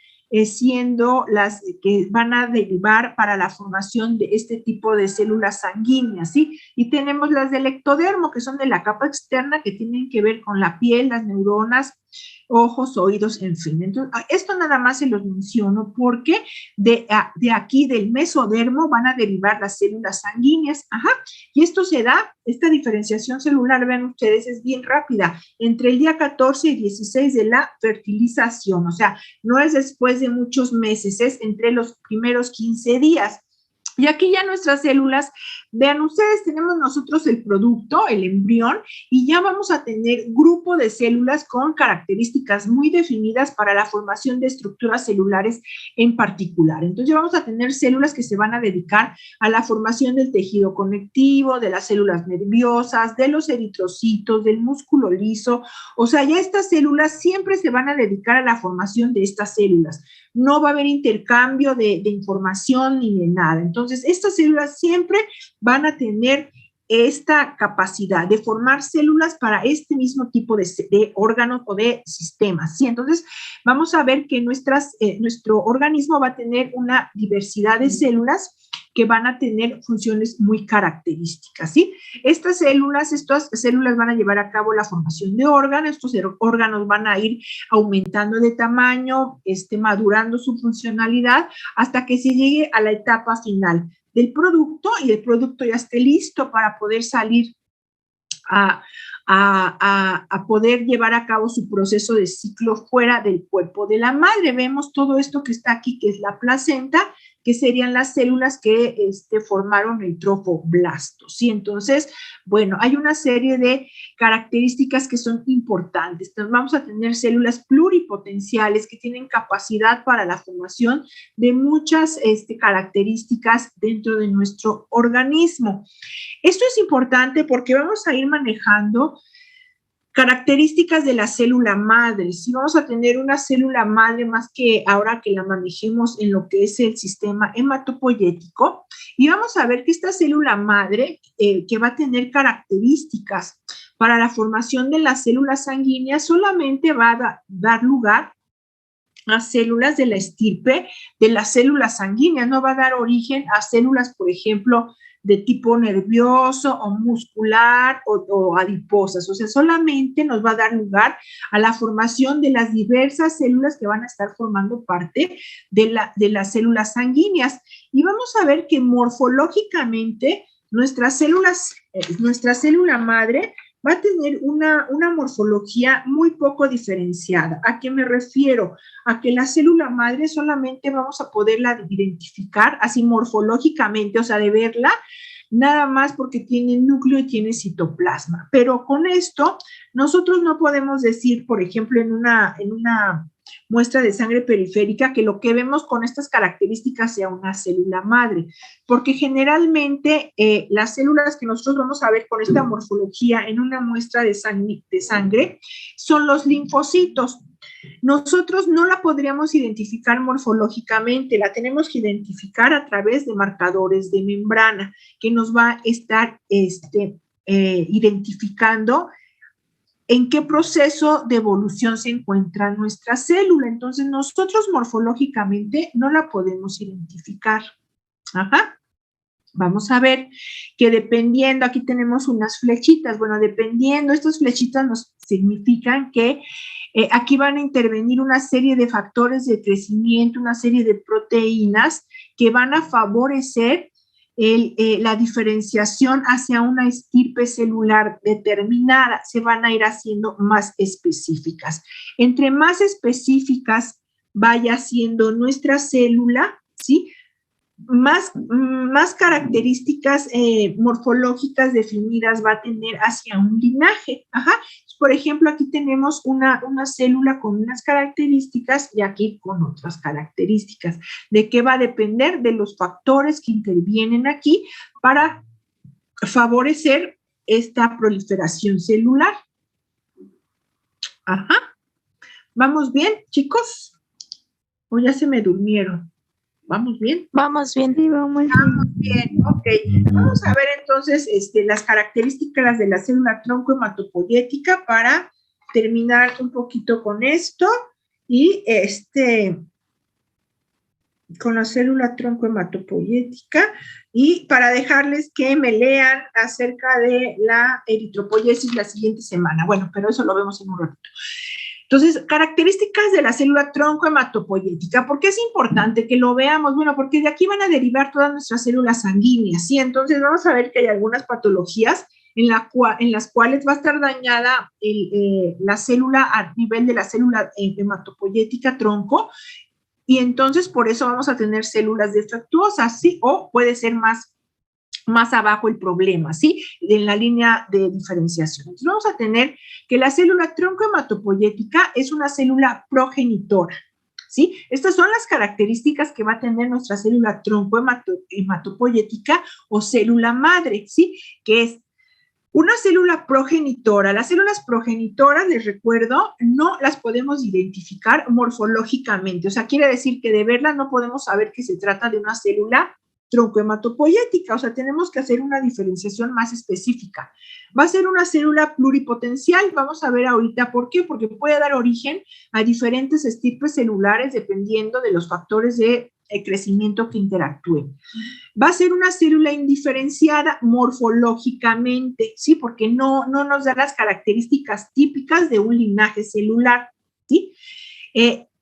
siendo las que van a derivar para la formación de este tipo de células sanguíneas, ¿sí? Y tenemos las del ectodermo, que son de la capa externa, que tienen que ver con la piel, las neuronas, ojos, oídos, en fin. Entonces, esto nada más se los menciono porque de aquí del mesodermo van a derivar las células sanguíneas, y esto se da, esta diferenciación celular, vean ustedes, es bien rápida, entre el día 14 y 16 de la fertilización, o sea, no es después de muchos meses, es entre los primeros 15 días. Y aquí ya nuestras células, vean ustedes, tenemos nosotros el producto, el embrión, y ya vamos a tener grupo de células con características muy definidas para la formación de estructuras celulares en particular. Entonces ya vamos a tener células que se van a dedicar a la formación del tejido conectivo, de las células nerviosas, de los eritrocitos, del músculo liso. O sea, ya estas células siempre se van a dedicar a la formación de estas células. No va a haber intercambio de información ni de nada. Entonces, estas células siempre van a tener esta capacidad de formar células para este mismo tipo de órganos o de sistemas, ¿sí? Entonces, vamos a ver que nuestro organismo va a tener una diversidad de células que van a tener funciones muy características, ¿sí? Estas células van a llevar a cabo la formación de órganos, estos órganos van a ir aumentando de tamaño, madurando su funcionalidad hasta que se llegue a la etapa final del producto y el producto ya esté listo para poder salir a poder llevar a cabo su proceso de ciclo fuera del cuerpo de la madre. Vemos todo esto que está aquí, que es la placenta, que serían las células que formaron el trofoblasto, ¿sí? Entonces, bueno, hay una serie de características que son importantes. Entonces, vamos a tener células pluripotenciales que tienen capacidad para la formación de muchas características dentro de nuestro organismo. Esto es importante porque vamos a ir manejando características de la célula madre. Si vamos a tener una célula madre más que ahora que la manejemos en lo que es el sistema hematopoyético, y vamos a ver que esta célula madre que va a tener características para la formación de las células sanguíneas solamente va a dar lugar a células de la estirpe de las células sanguíneas, no va a dar origen a células, por ejemplo, de tipo nervioso o muscular o adiposas. O sea, solamente nos va a dar lugar a la formación de las diversas células que van a estar formando parte de las células sanguíneas. Y vamos a ver que morfológicamente nuestra célula madre va a tener una morfología muy poco diferenciada. ¿A qué me refiero? A que la célula madre solamente vamos a poderla identificar así morfológicamente, o sea, de verla, nada más porque tiene núcleo y tiene citoplasma. Pero con esto, nosotros no podemos decir, por ejemplo, en una muestra de sangre periférica, que lo que vemos con estas características sea una célula madre, porque generalmente las células que nosotros vamos a ver con esta morfología en una muestra de sangre son los linfocitos. Nosotros no la podríamos identificar morfológicamente, la tenemos que identificar a través de marcadores de membrana, que nos va a estar identificando en qué proceso de evolución se encuentra nuestra célula. Entonces, nosotros morfológicamente no la podemos identificar. Vamos a ver que dependiendo, aquí tenemos unas flechitas, bueno, dependiendo, estas flechitas nos significan que aquí van a intervenir una serie de factores de crecimiento, una serie de proteínas que van a favorecer la diferenciación hacia una estirpe celular determinada, se van a ir haciendo más específicas. Entre más específicas vaya siendo nuestra célula, ¿sí?, más características morfológicas definidas va a tener hacia un linaje. Por ejemplo, aquí tenemos una célula con unas características y aquí con otras características. ¿De qué va a depender? De los factores que intervienen aquí para favorecer esta proliferación celular. ¿Vamos bien, chicos? ¿O ya se me durmieron? ¿Vamos bien? Vamos bien. Sí, vamos bien, ok. Vamos a ver entonces las características de la célula tronco hematopoyética para terminar un poquito con esto y con la célula tronco hematopoyética, y para dejarles que me lean acerca de la eritropoyesis la siguiente semana. Bueno, pero eso lo vemos en un ratito. Entonces, características de la célula tronco hematopoyética. ¿Por qué es importante que lo veamos? Bueno, porque de aquí van a derivar todas nuestras células sanguíneas, ¿sí? Entonces, vamos a ver que hay algunas patologías en las cuales va a estar dañada la célula a nivel de la célula hematopoyética tronco, y entonces por eso vamos a tener células defectuosas, ¿sí? O puede ser más abajo el problema, ¿sí? En la línea de diferenciación. Entonces vamos a tener que la célula tronco hematopoyética es una célula progenitora, ¿sí? Estas son las características que va a tener nuestra célula tronco hematopoyética o célula madre, ¿sí? Que es una célula progenitora. Las células progenitoras, les recuerdo, no las podemos identificar morfológicamente. O sea, quiere decir que de verla no podemos saber que se trata de una célula troncohematopoyética. O sea, tenemos que hacer una diferenciación más específica. Va a ser una célula pluripotencial. Vamos a ver ahorita por qué. Porque puede dar origen a diferentes estirpes celulares dependiendo de los factores de crecimiento que interactúen. Va a ser una célula indiferenciada morfológicamente, ¿sí? Porque no nos da las características típicas de un linaje celular, ¿sí?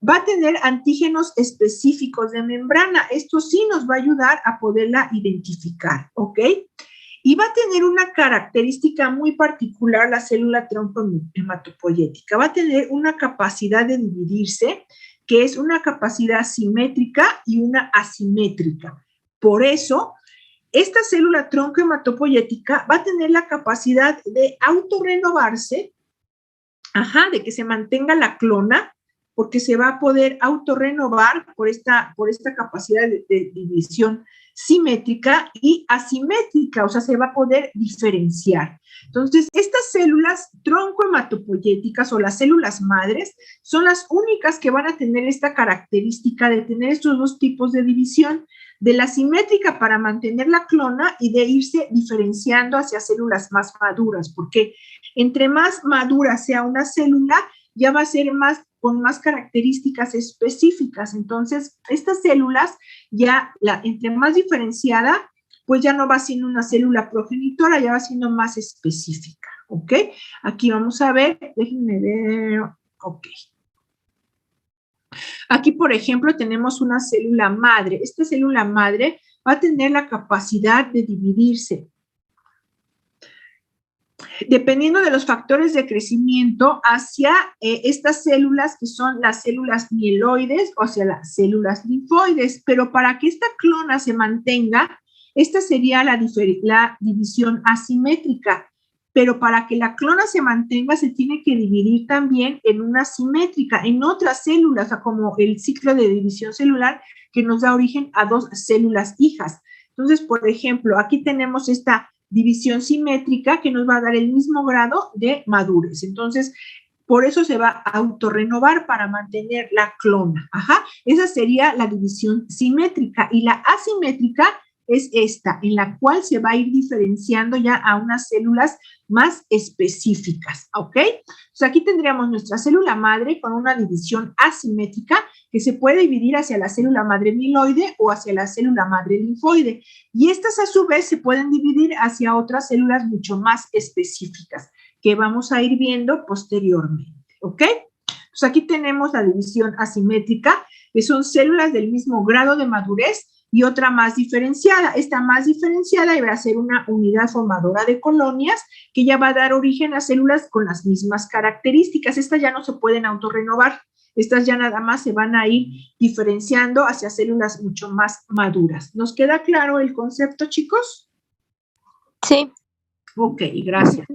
Va a tener antígenos específicos de membrana. Esto sí nos va a ayudar a poderla identificar, ¿ok? Y va a tener una característica muy particular la célula tronco hematopoyética. Va a tener una capacidad de dividirse, que es una capacidad simétrica y una asimétrica. Por eso, esta célula tronco hematopoyética va a tener la capacidad de autorrenovarse, de que se mantenga la clona, porque se va a poder autorrenovar por esta capacidad de división simétrica y asimétrica, o sea, se va a poder diferenciar. Entonces, estas células troncohematopoyéticas o las células madres son las únicas que van a tener esta característica de tener estos dos tipos de división, de la simétrica para mantener la clona y de irse diferenciando hacia células más maduras, porque entre más madura sea una célula, ya va a ser con más características específicas. Entonces, estas células, entre más diferenciada, pues ya no va siendo una célula progenitora, ya va siendo más específica, ¿ok? Aquí vamos a ver, déjenme ver, ok. Aquí, por ejemplo, tenemos una célula madre. Esta célula madre va a tener la capacidad de dividirse. Dependiendo de los factores de crecimiento hacia estas células que son las células mieloides o hacia las células linfoides, pero para que esta clona se mantenga, esta sería la división asimétrica, pero para que la clona se mantenga se tiene que dividir también en una simétrica, en otras células, o sea, como el ciclo de división celular que nos da origen a dos células hijas. Entonces, por ejemplo, aquí tenemos esta división simétrica que nos va a dar el mismo grado de madurez. Entonces, por eso se va a autorrenovar para mantener la clona. Esa sería la división simétrica. Y la asimétrica es esta, en la cual se va a ir diferenciando ya a unas células más específicas, ¿ok? Entonces, aquí tendríamos nuestra célula madre con una división asimétrica que se puede dividir hacia la célula madre mieloide o hacia la célula madre linfoide. Y estas, a su vez, se pueden dividir hacia otras células mucho más específicas que vamos a ir viendo posteriormente, ¿ok? Entonces, aquí tenemos la división asimétrica, que son células del mismo grado de madurez y otra más diferenciada. Esta más diferenciada va a ser una unidad formadora de colonias que ya va a dar origen a células con las mismas características. Estas ya no se pueden autorrenovar. Estas ya nada más se van a ir diferenciando hacia células mucho más maduras. ¿Nos queda claro el concepto, chicos? Sí. Ok, gracias.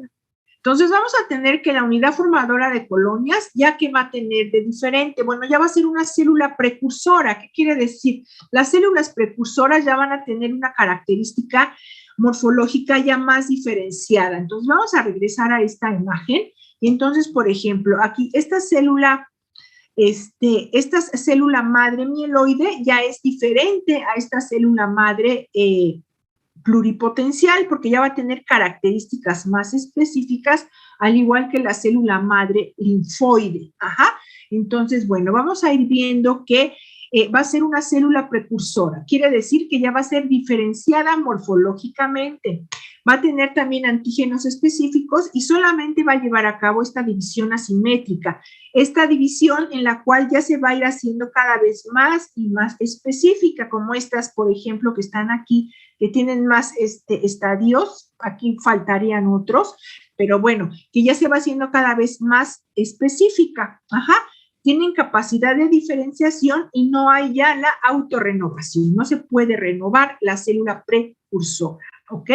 Entonces, vamos a tener que la unidad formadora de colonias, ¿ya que va a tener de diferente? Bueno, ya va a ser una célula precursora. ¿Qué quiere decir? Las células precursoras ya van a tener una característica morfológica ya más diferenciada. Entonces, vamos a regresar a esta imagen. Y entonces, por ejemplo, aquí esta célula madre mieloide ya es diferente a esta célula madre pluripotencial, porque ya va a tener características más específicas, al igual que la célula madre linfoide. Entonces, bueno, vamos a ir viendo que va a ser una célula precursora. Quiere decir que ya va a ser diferenciada morfológicamente. Va a tener también antígenos específicos y solamente va a llevar a cabo esta división asimétrica. Esta división en la cual ya se va a ir haciendo cada vez más y más específica, como estas, por ejemplo, que están aquí, que tienen más estadios. Aquí faltarían otros, pero bueno, que ya se va haciendo cada vez más específica. Ajá. Tienen capacidad de diferenciación y no hay ya la autorrenovación. No se puede renovar la célula precursora, ¿ok?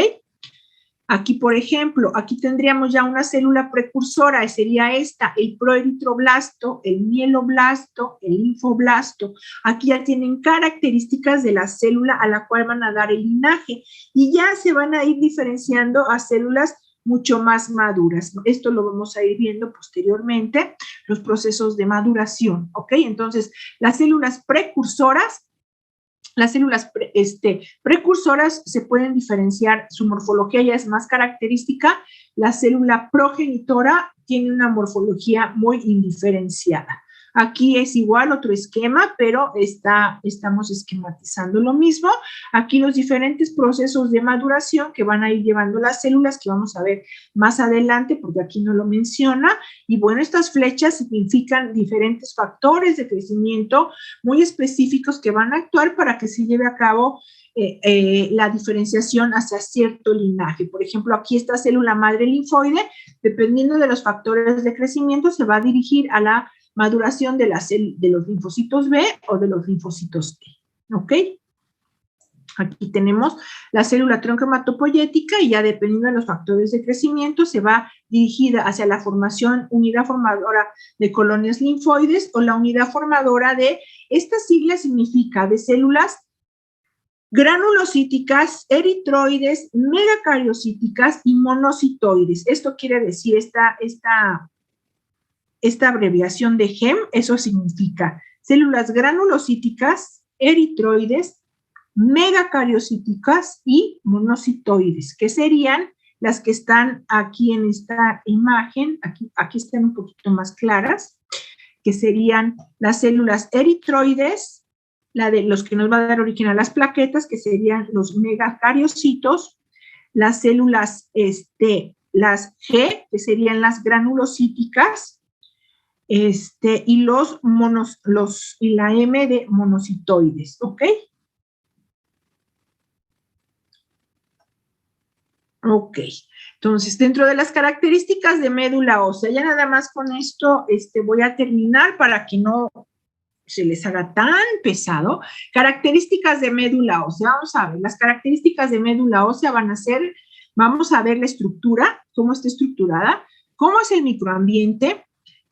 Aquí, por ejemplo, aquí tendríamos ya una célula precursora, sería esta, el proeritroblasto, el mieloblasto, el linfoblasto. Aquí ya tienen características de la célula a la cual van a dar el linaje y ya se van a ir diferenciando a células mucho más maduras. Esto lo vamos a ir viendo posteriormente, los procesos de maduración, ¿ok? Entonces, las células precursoras se pueden diferenciar, su morfología ya es más característica. La célula progenitora tiene una morfología muy indiferenciada. Aquí es igual otro esquema, pero estamos esquematizando lo mismo. Aquí los diferentes procesos de maduración que van a ir llevando las células, que vamos a ver más adelante, porque aquí no lo menciona. Y bueno, estas flechas significan diferentes factores de crecimiento muy específicos que van a actuar para que se lleve a cabo la diferenciación hacia cierto linaje. Por ejemplo, aquí esta célula madre linfoide, dependiendo de los factores de crecimiento, se va a dirigir a la maduración de los linfocitos B o de los linfocitos T, ¿ok? Aquí tenemos la célula tronco-hematopoyética y ya dependiendo de los factores de crecimiento se va dirigida hacia la unidad formadora de colonias linfoides o la unidad formadora de, esta sigla significa de células granulocíticas, eritroides, megacariocíticas y monocitoides. Esto quiere decir esta abreviación de GEM, eso significa células granulocíticas, eritroides, megacariocíticas y monocitoides, que serían las que están aquí en esta imagen, aquí están un poquito más claras, que serían las células eritroides, la de los que nos va a dar origen a las plaquetas, que serían los megacariocitos, las células, las G, que serían las granulocíticas, y la M de monocitoides, ¿ok? Ok, entonces dentro de las características de médula ósea, ya nada más con esto voy a terminar para que no se les haga tan pesado. Características de médula ósea, vamos a ver, las características de médula ósea van a ser, vamos a ver la estructura, cómo está estructurada, cómo es el microambiente,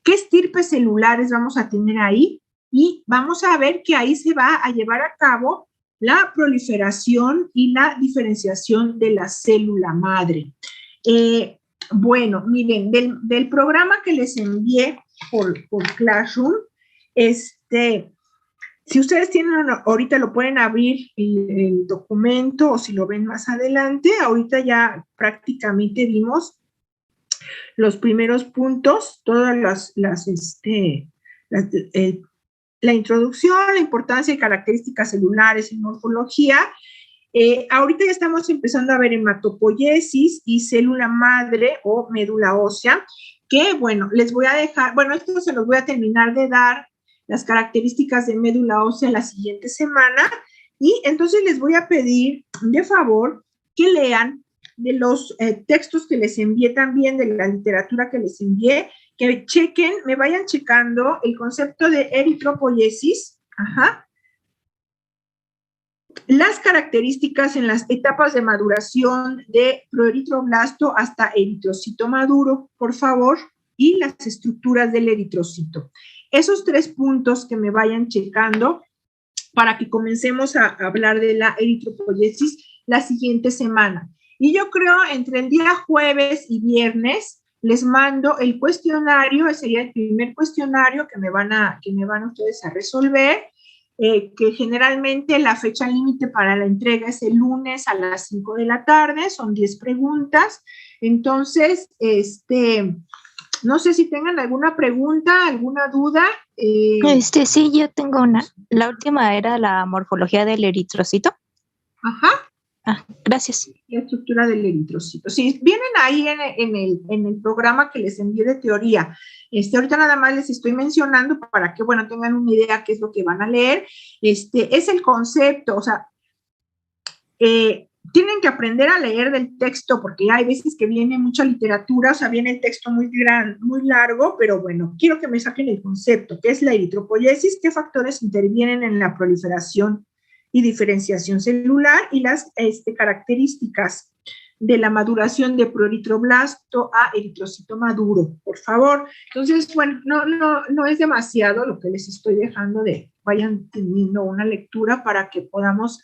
qué estirpes celulares vamos a tener ahí y vamos a ver que ahí se va a llevar a cabo la proliferación y la diferenciación de la célula madre. Bueno, miren, del programa que les envié por Classroom, si ustedes tienen, ahorita lo pueden abrir el documento o si lo ven más adelante, ahorita ya prácticamente vimos los primeros puntos, todas la introducción, la importancia y características celulares y morfología. Ahorita ya estamos empezando a ver hematopoiesis y célula madre o médula ósea, que bueno, les voy a dejar, bueno, esto se los voy a terminar de dar, las características de médula ósea la siguiente semana, y entonces les voy a pedir de favor que lean de los textos que les envié también, de la literatura que les envié, que chequen, me vayan checando el concepto de eritropoiesis, las características en las etapas de maduración de proeritroblasto hasta eritrocito maduro, por favor, y las estructuras del eritrocito. Esos 3 puntos que me vayan checando para que comencemos a hablar de la eritropoiesis la siguiente semana. Y yo creo entre el día jueves y viernes les mando el cuestionario, ese sería el primer cuestionario que me van ustedes a resolver, que generalmente la fecha límite para la entrega es el lunes a las 5 de la tarde, son 10 preguntas. Entonces, No sé si tengan alguna pregunta, alguna duda. Sí, yo tengo una. La última era la morfología del eritrocito. Ajá. Gracias. La estructura del eritrocito. Sí, vienen ahí en el programa que les envié de teoría. Ahorita nada más les estoy mencionando para que, bueno, tengan una idea qué es lo que van a leer. Es el concepto, o sea, tienen que aprender a leer del texto porque hay veces que viene mucha literatura, o sea, viene el texto muy largo, pero bueno, quiero que me saquen el concepto, que es la eritropoiesis, qué factores intervienen en la proliferación y diferenciación celular y las características de la maduración de proeritroblasto a eritrocito maduro, por favor. Entonces, bueno, no es demasiado lo que les estoy dejando vayan teniendo una lectura para que podamos,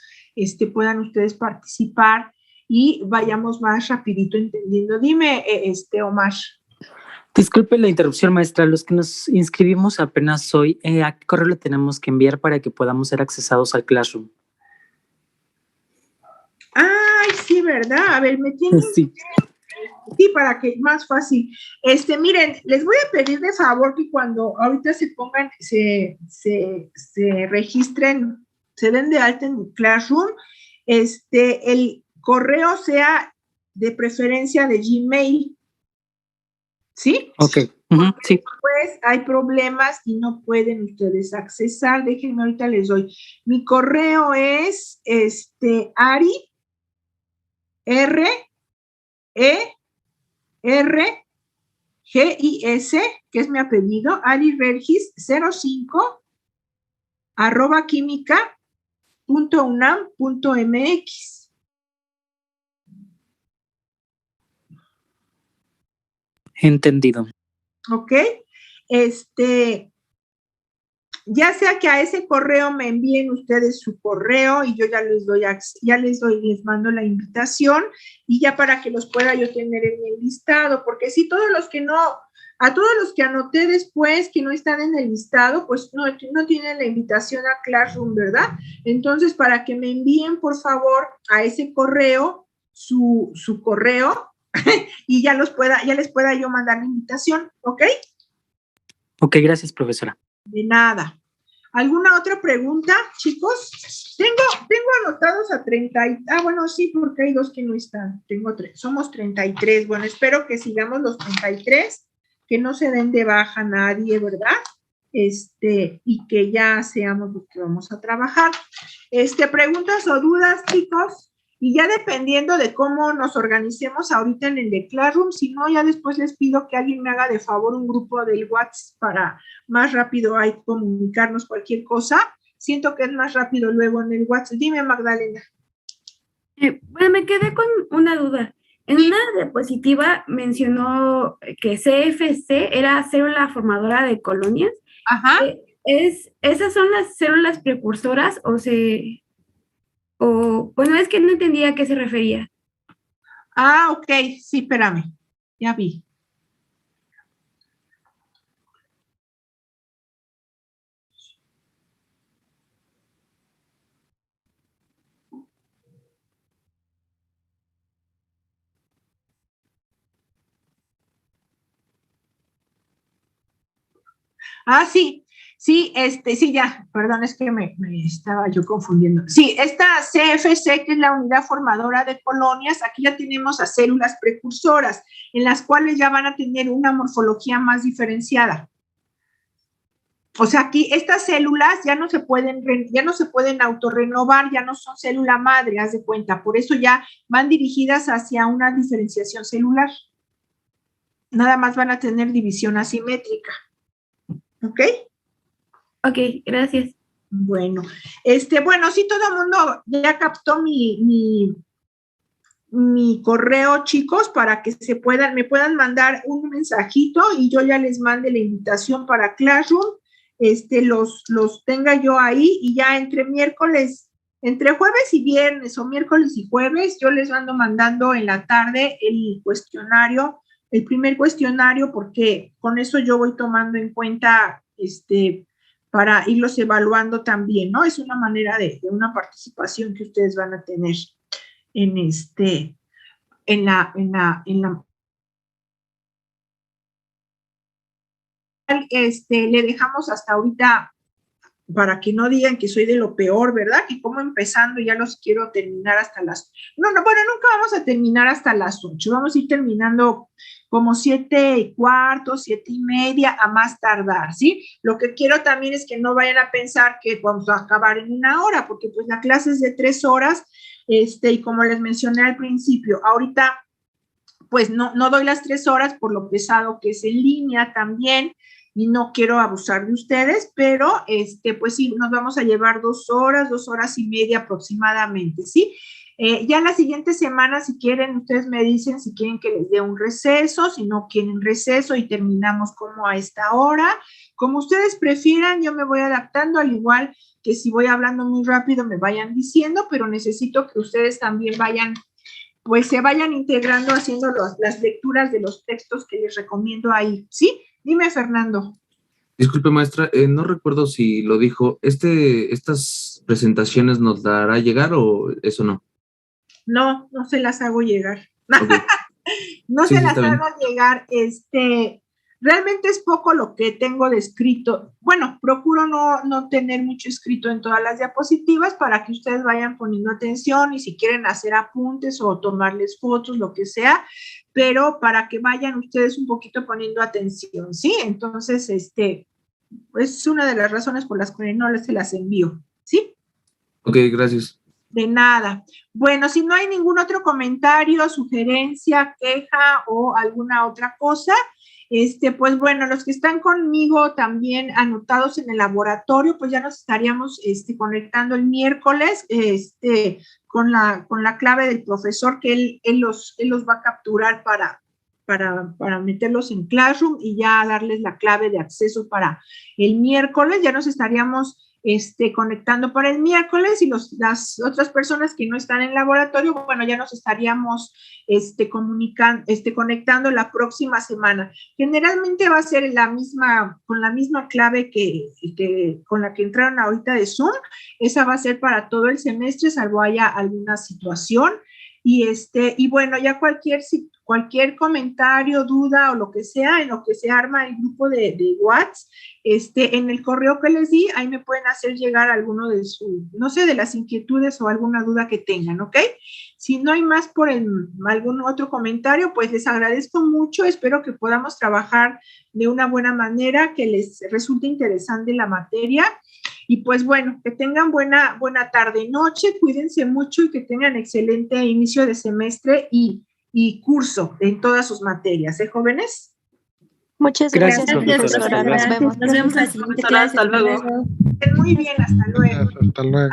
puedan ustedes participar y vayamos más rapidito entendiendo. Dime, Omar. Disculpe la interrupción, maestra. Los que nos inscribimos apenas hoy, ¿a qué correo le tenemos que enviar para que podamos ser accesados al Classroom? Ay, sí, ¿verdad? A ver, me tienen... Sí. Sí, para que más fácil. Miren, les voy a pedir de favor que cuando ahorita se pongan, se registren, se den de alta en Classroom, el correo sea de preferencia de Gmail. ¿Sí? Ok. Sí. Pues hay problemas y no pueden ustedes accesar. Déjenme, ahorita les doy. Mi correo es Ari REGIS, que es mi apellido, ariregis05 @química.unam.mx. Entendido. Ok. Ya sea que a ese correo me envíen ustedes su correo y yo les mando la invitación y ya para que los pueda yo tener en el listado, porque si todos los que a todos los que anoté después que no están en el listado, pues no tienen la invitación a Classroom, ¿verdad? Entonces, para que me envíen, por favor, a ese correo su correo y ya les pueda yo mandar la invitación, ¿ok? Ok, gracias, profesora. De nada. ¿Alguna otra pregunta, chicos? Tengo anotados a 30. Bueno, sí, porque hay dos que no están. Somos 33. Bueno, espero que sigamos los 33, que no se den de baja nadie, ¿verdad? Y que ya seamos los que vamos a trabajar. ¿Preguntas o dudas, chicos? Y ya dependiendo de cómo nos organicemos ahorita en el de Classroom, si no, ya después les pido que alguien me haga de favor un grupo del WhatsApp para más rápido ahí comunicarnos cualquier cosa. Siento que es más rápido luego en el WhatsApp. Dime, Magdalena. Bueno, me quedé con una duda. En una diapositiva mencionó que CFC era célula formadora de colonias. Ajá. ¿Esas son las células precursoras bueno, es que no entendía a qué se refería? Ok, sí, espérame, ya vi. Sí. Sí, sí, ya, perdón, es que me estaba yo confundiendo. Sí, esta CFC, que es la unidad formadora de colonias, aquí ya tenemos a células precursoras, en las cuales ya van a tener una morfología más diferenciada. O sea, aquí estas células ya no se pueden autorrenovar, ya no son célula madre, haz de cuenta, por eso ya van dirigidas hacia una diferenciación celular. Nada más van a tener división asimétrica. ¿Ok? Ok, gracias. Bueno, bueno, sí, todo el mundo ya captó mi correo, chicos, para que me puedan mandar un mensajito y yo ya les mande la invitación para Classroom, los tenga yo ahí y ya entre jueves y viernes o miércoles y jueves, yo les ando mandando en la tarde el cuestionario, el primer cuestionario, porque con eso yo voy tomando en cuenta, para irlos evaluando también, ¿no? Es una manera de una participación que ustedes van a tener en la le dejamos hasta ahorita para que no digan que soy de lo peor, ¿verdad? Que como empezando ya los quiero terminar hasta las... No, bueno, nunca vamos a terminar hasta las 8, vamos a ir terminando como 7:15, 7:30 a más tardar, ¿sí? Lo que quiero también es que no vayan a pensar que vamos a acabar en 1 hora, porque pues la clase es de 3 horas, y como les mencioné al principio, ahorita pues no doy las 3 horas por lo pesado que es en línea también, y no quiero abusar de ustedes, pero pues sí, nos vamos a llevar 2 horas, 2:30 aproximadamente, ¿sí? Ya la siguiente semana, si quieren, ustedes me dicen si quieren que les dé un receso, si no quieren receso y terminamos como a esta hora. Como ustedes prefieran, yo me voy adaptando, al igual que si voy hablando muy rápido me vayan diciendo, pero necesito que ustedes también pues se vayan integrando haciendo las lecturas de los textos que les recomiendo ahí, ¿sí? Dime, Fernando. Disculpe, maestra, no recuerdo si lo dijo. ¿Estas presentaciones nos dará llegar o eso no? No se las hago llegar. Okay. No se las hago llegar. Realmente es poco lo que tengo de escrito. Bueno, procuro no tener mucho escrito en todas las diapositivas para que ustedes vayan poniendo atención y si quieren hacer apuntes o tomarles fotos, lo que sea, pero para que vayan ustedes un poquito poniendo atención, ¿sí? Entonces, es una de las razones por las que no se las envío, ¿sí? Ok, gracias. De nada. Bueno, si no hay ningún otro comentario, sugerencia, queja o alguna otra cosa, pues bueno, los que están conmigo también anotados en el laboratorio, pues ya nos estaríamos conectando el miércoles con la clave del profesor que él los va a capturar para meterlos en Classroom y ya darles la clave de acceso para el miércoles. Ya nos estaríamos conectando para el miércoles y las otras personas que no están en laboratorio, bueno, ya nos estaríamos conectando la próxima semana. Generalmente va a ser con la misma clave con la que entraron ahorita de Zoom. Esa va a ser para todo el semestre, salvo haya alguna situación. Y bueno, ya cualquier comentario, duda o lo que sea, en lo que se arma el grupo de WhatsApp, en el correo que les di, ahí me pueden hacer llegar alguno de de las inquietudes o alguna duda que tengan, ¿ok? Si no hay más por algún otro comentario, pues les agradezco mucho, espero que podamos trabajar de una buena manera, que les resulte interesante la materia. Y pues bueno, que tengan buena tarde, noche, cuídense mucho y que tengan excelente inicio de semestre y curso en todas sus materias, jóvenes? Muchas gracias, profesora. Nos vemos. Nos vemos la siguiente clase. Hasta luego. Muy bien, hasta luego. Hasta luego.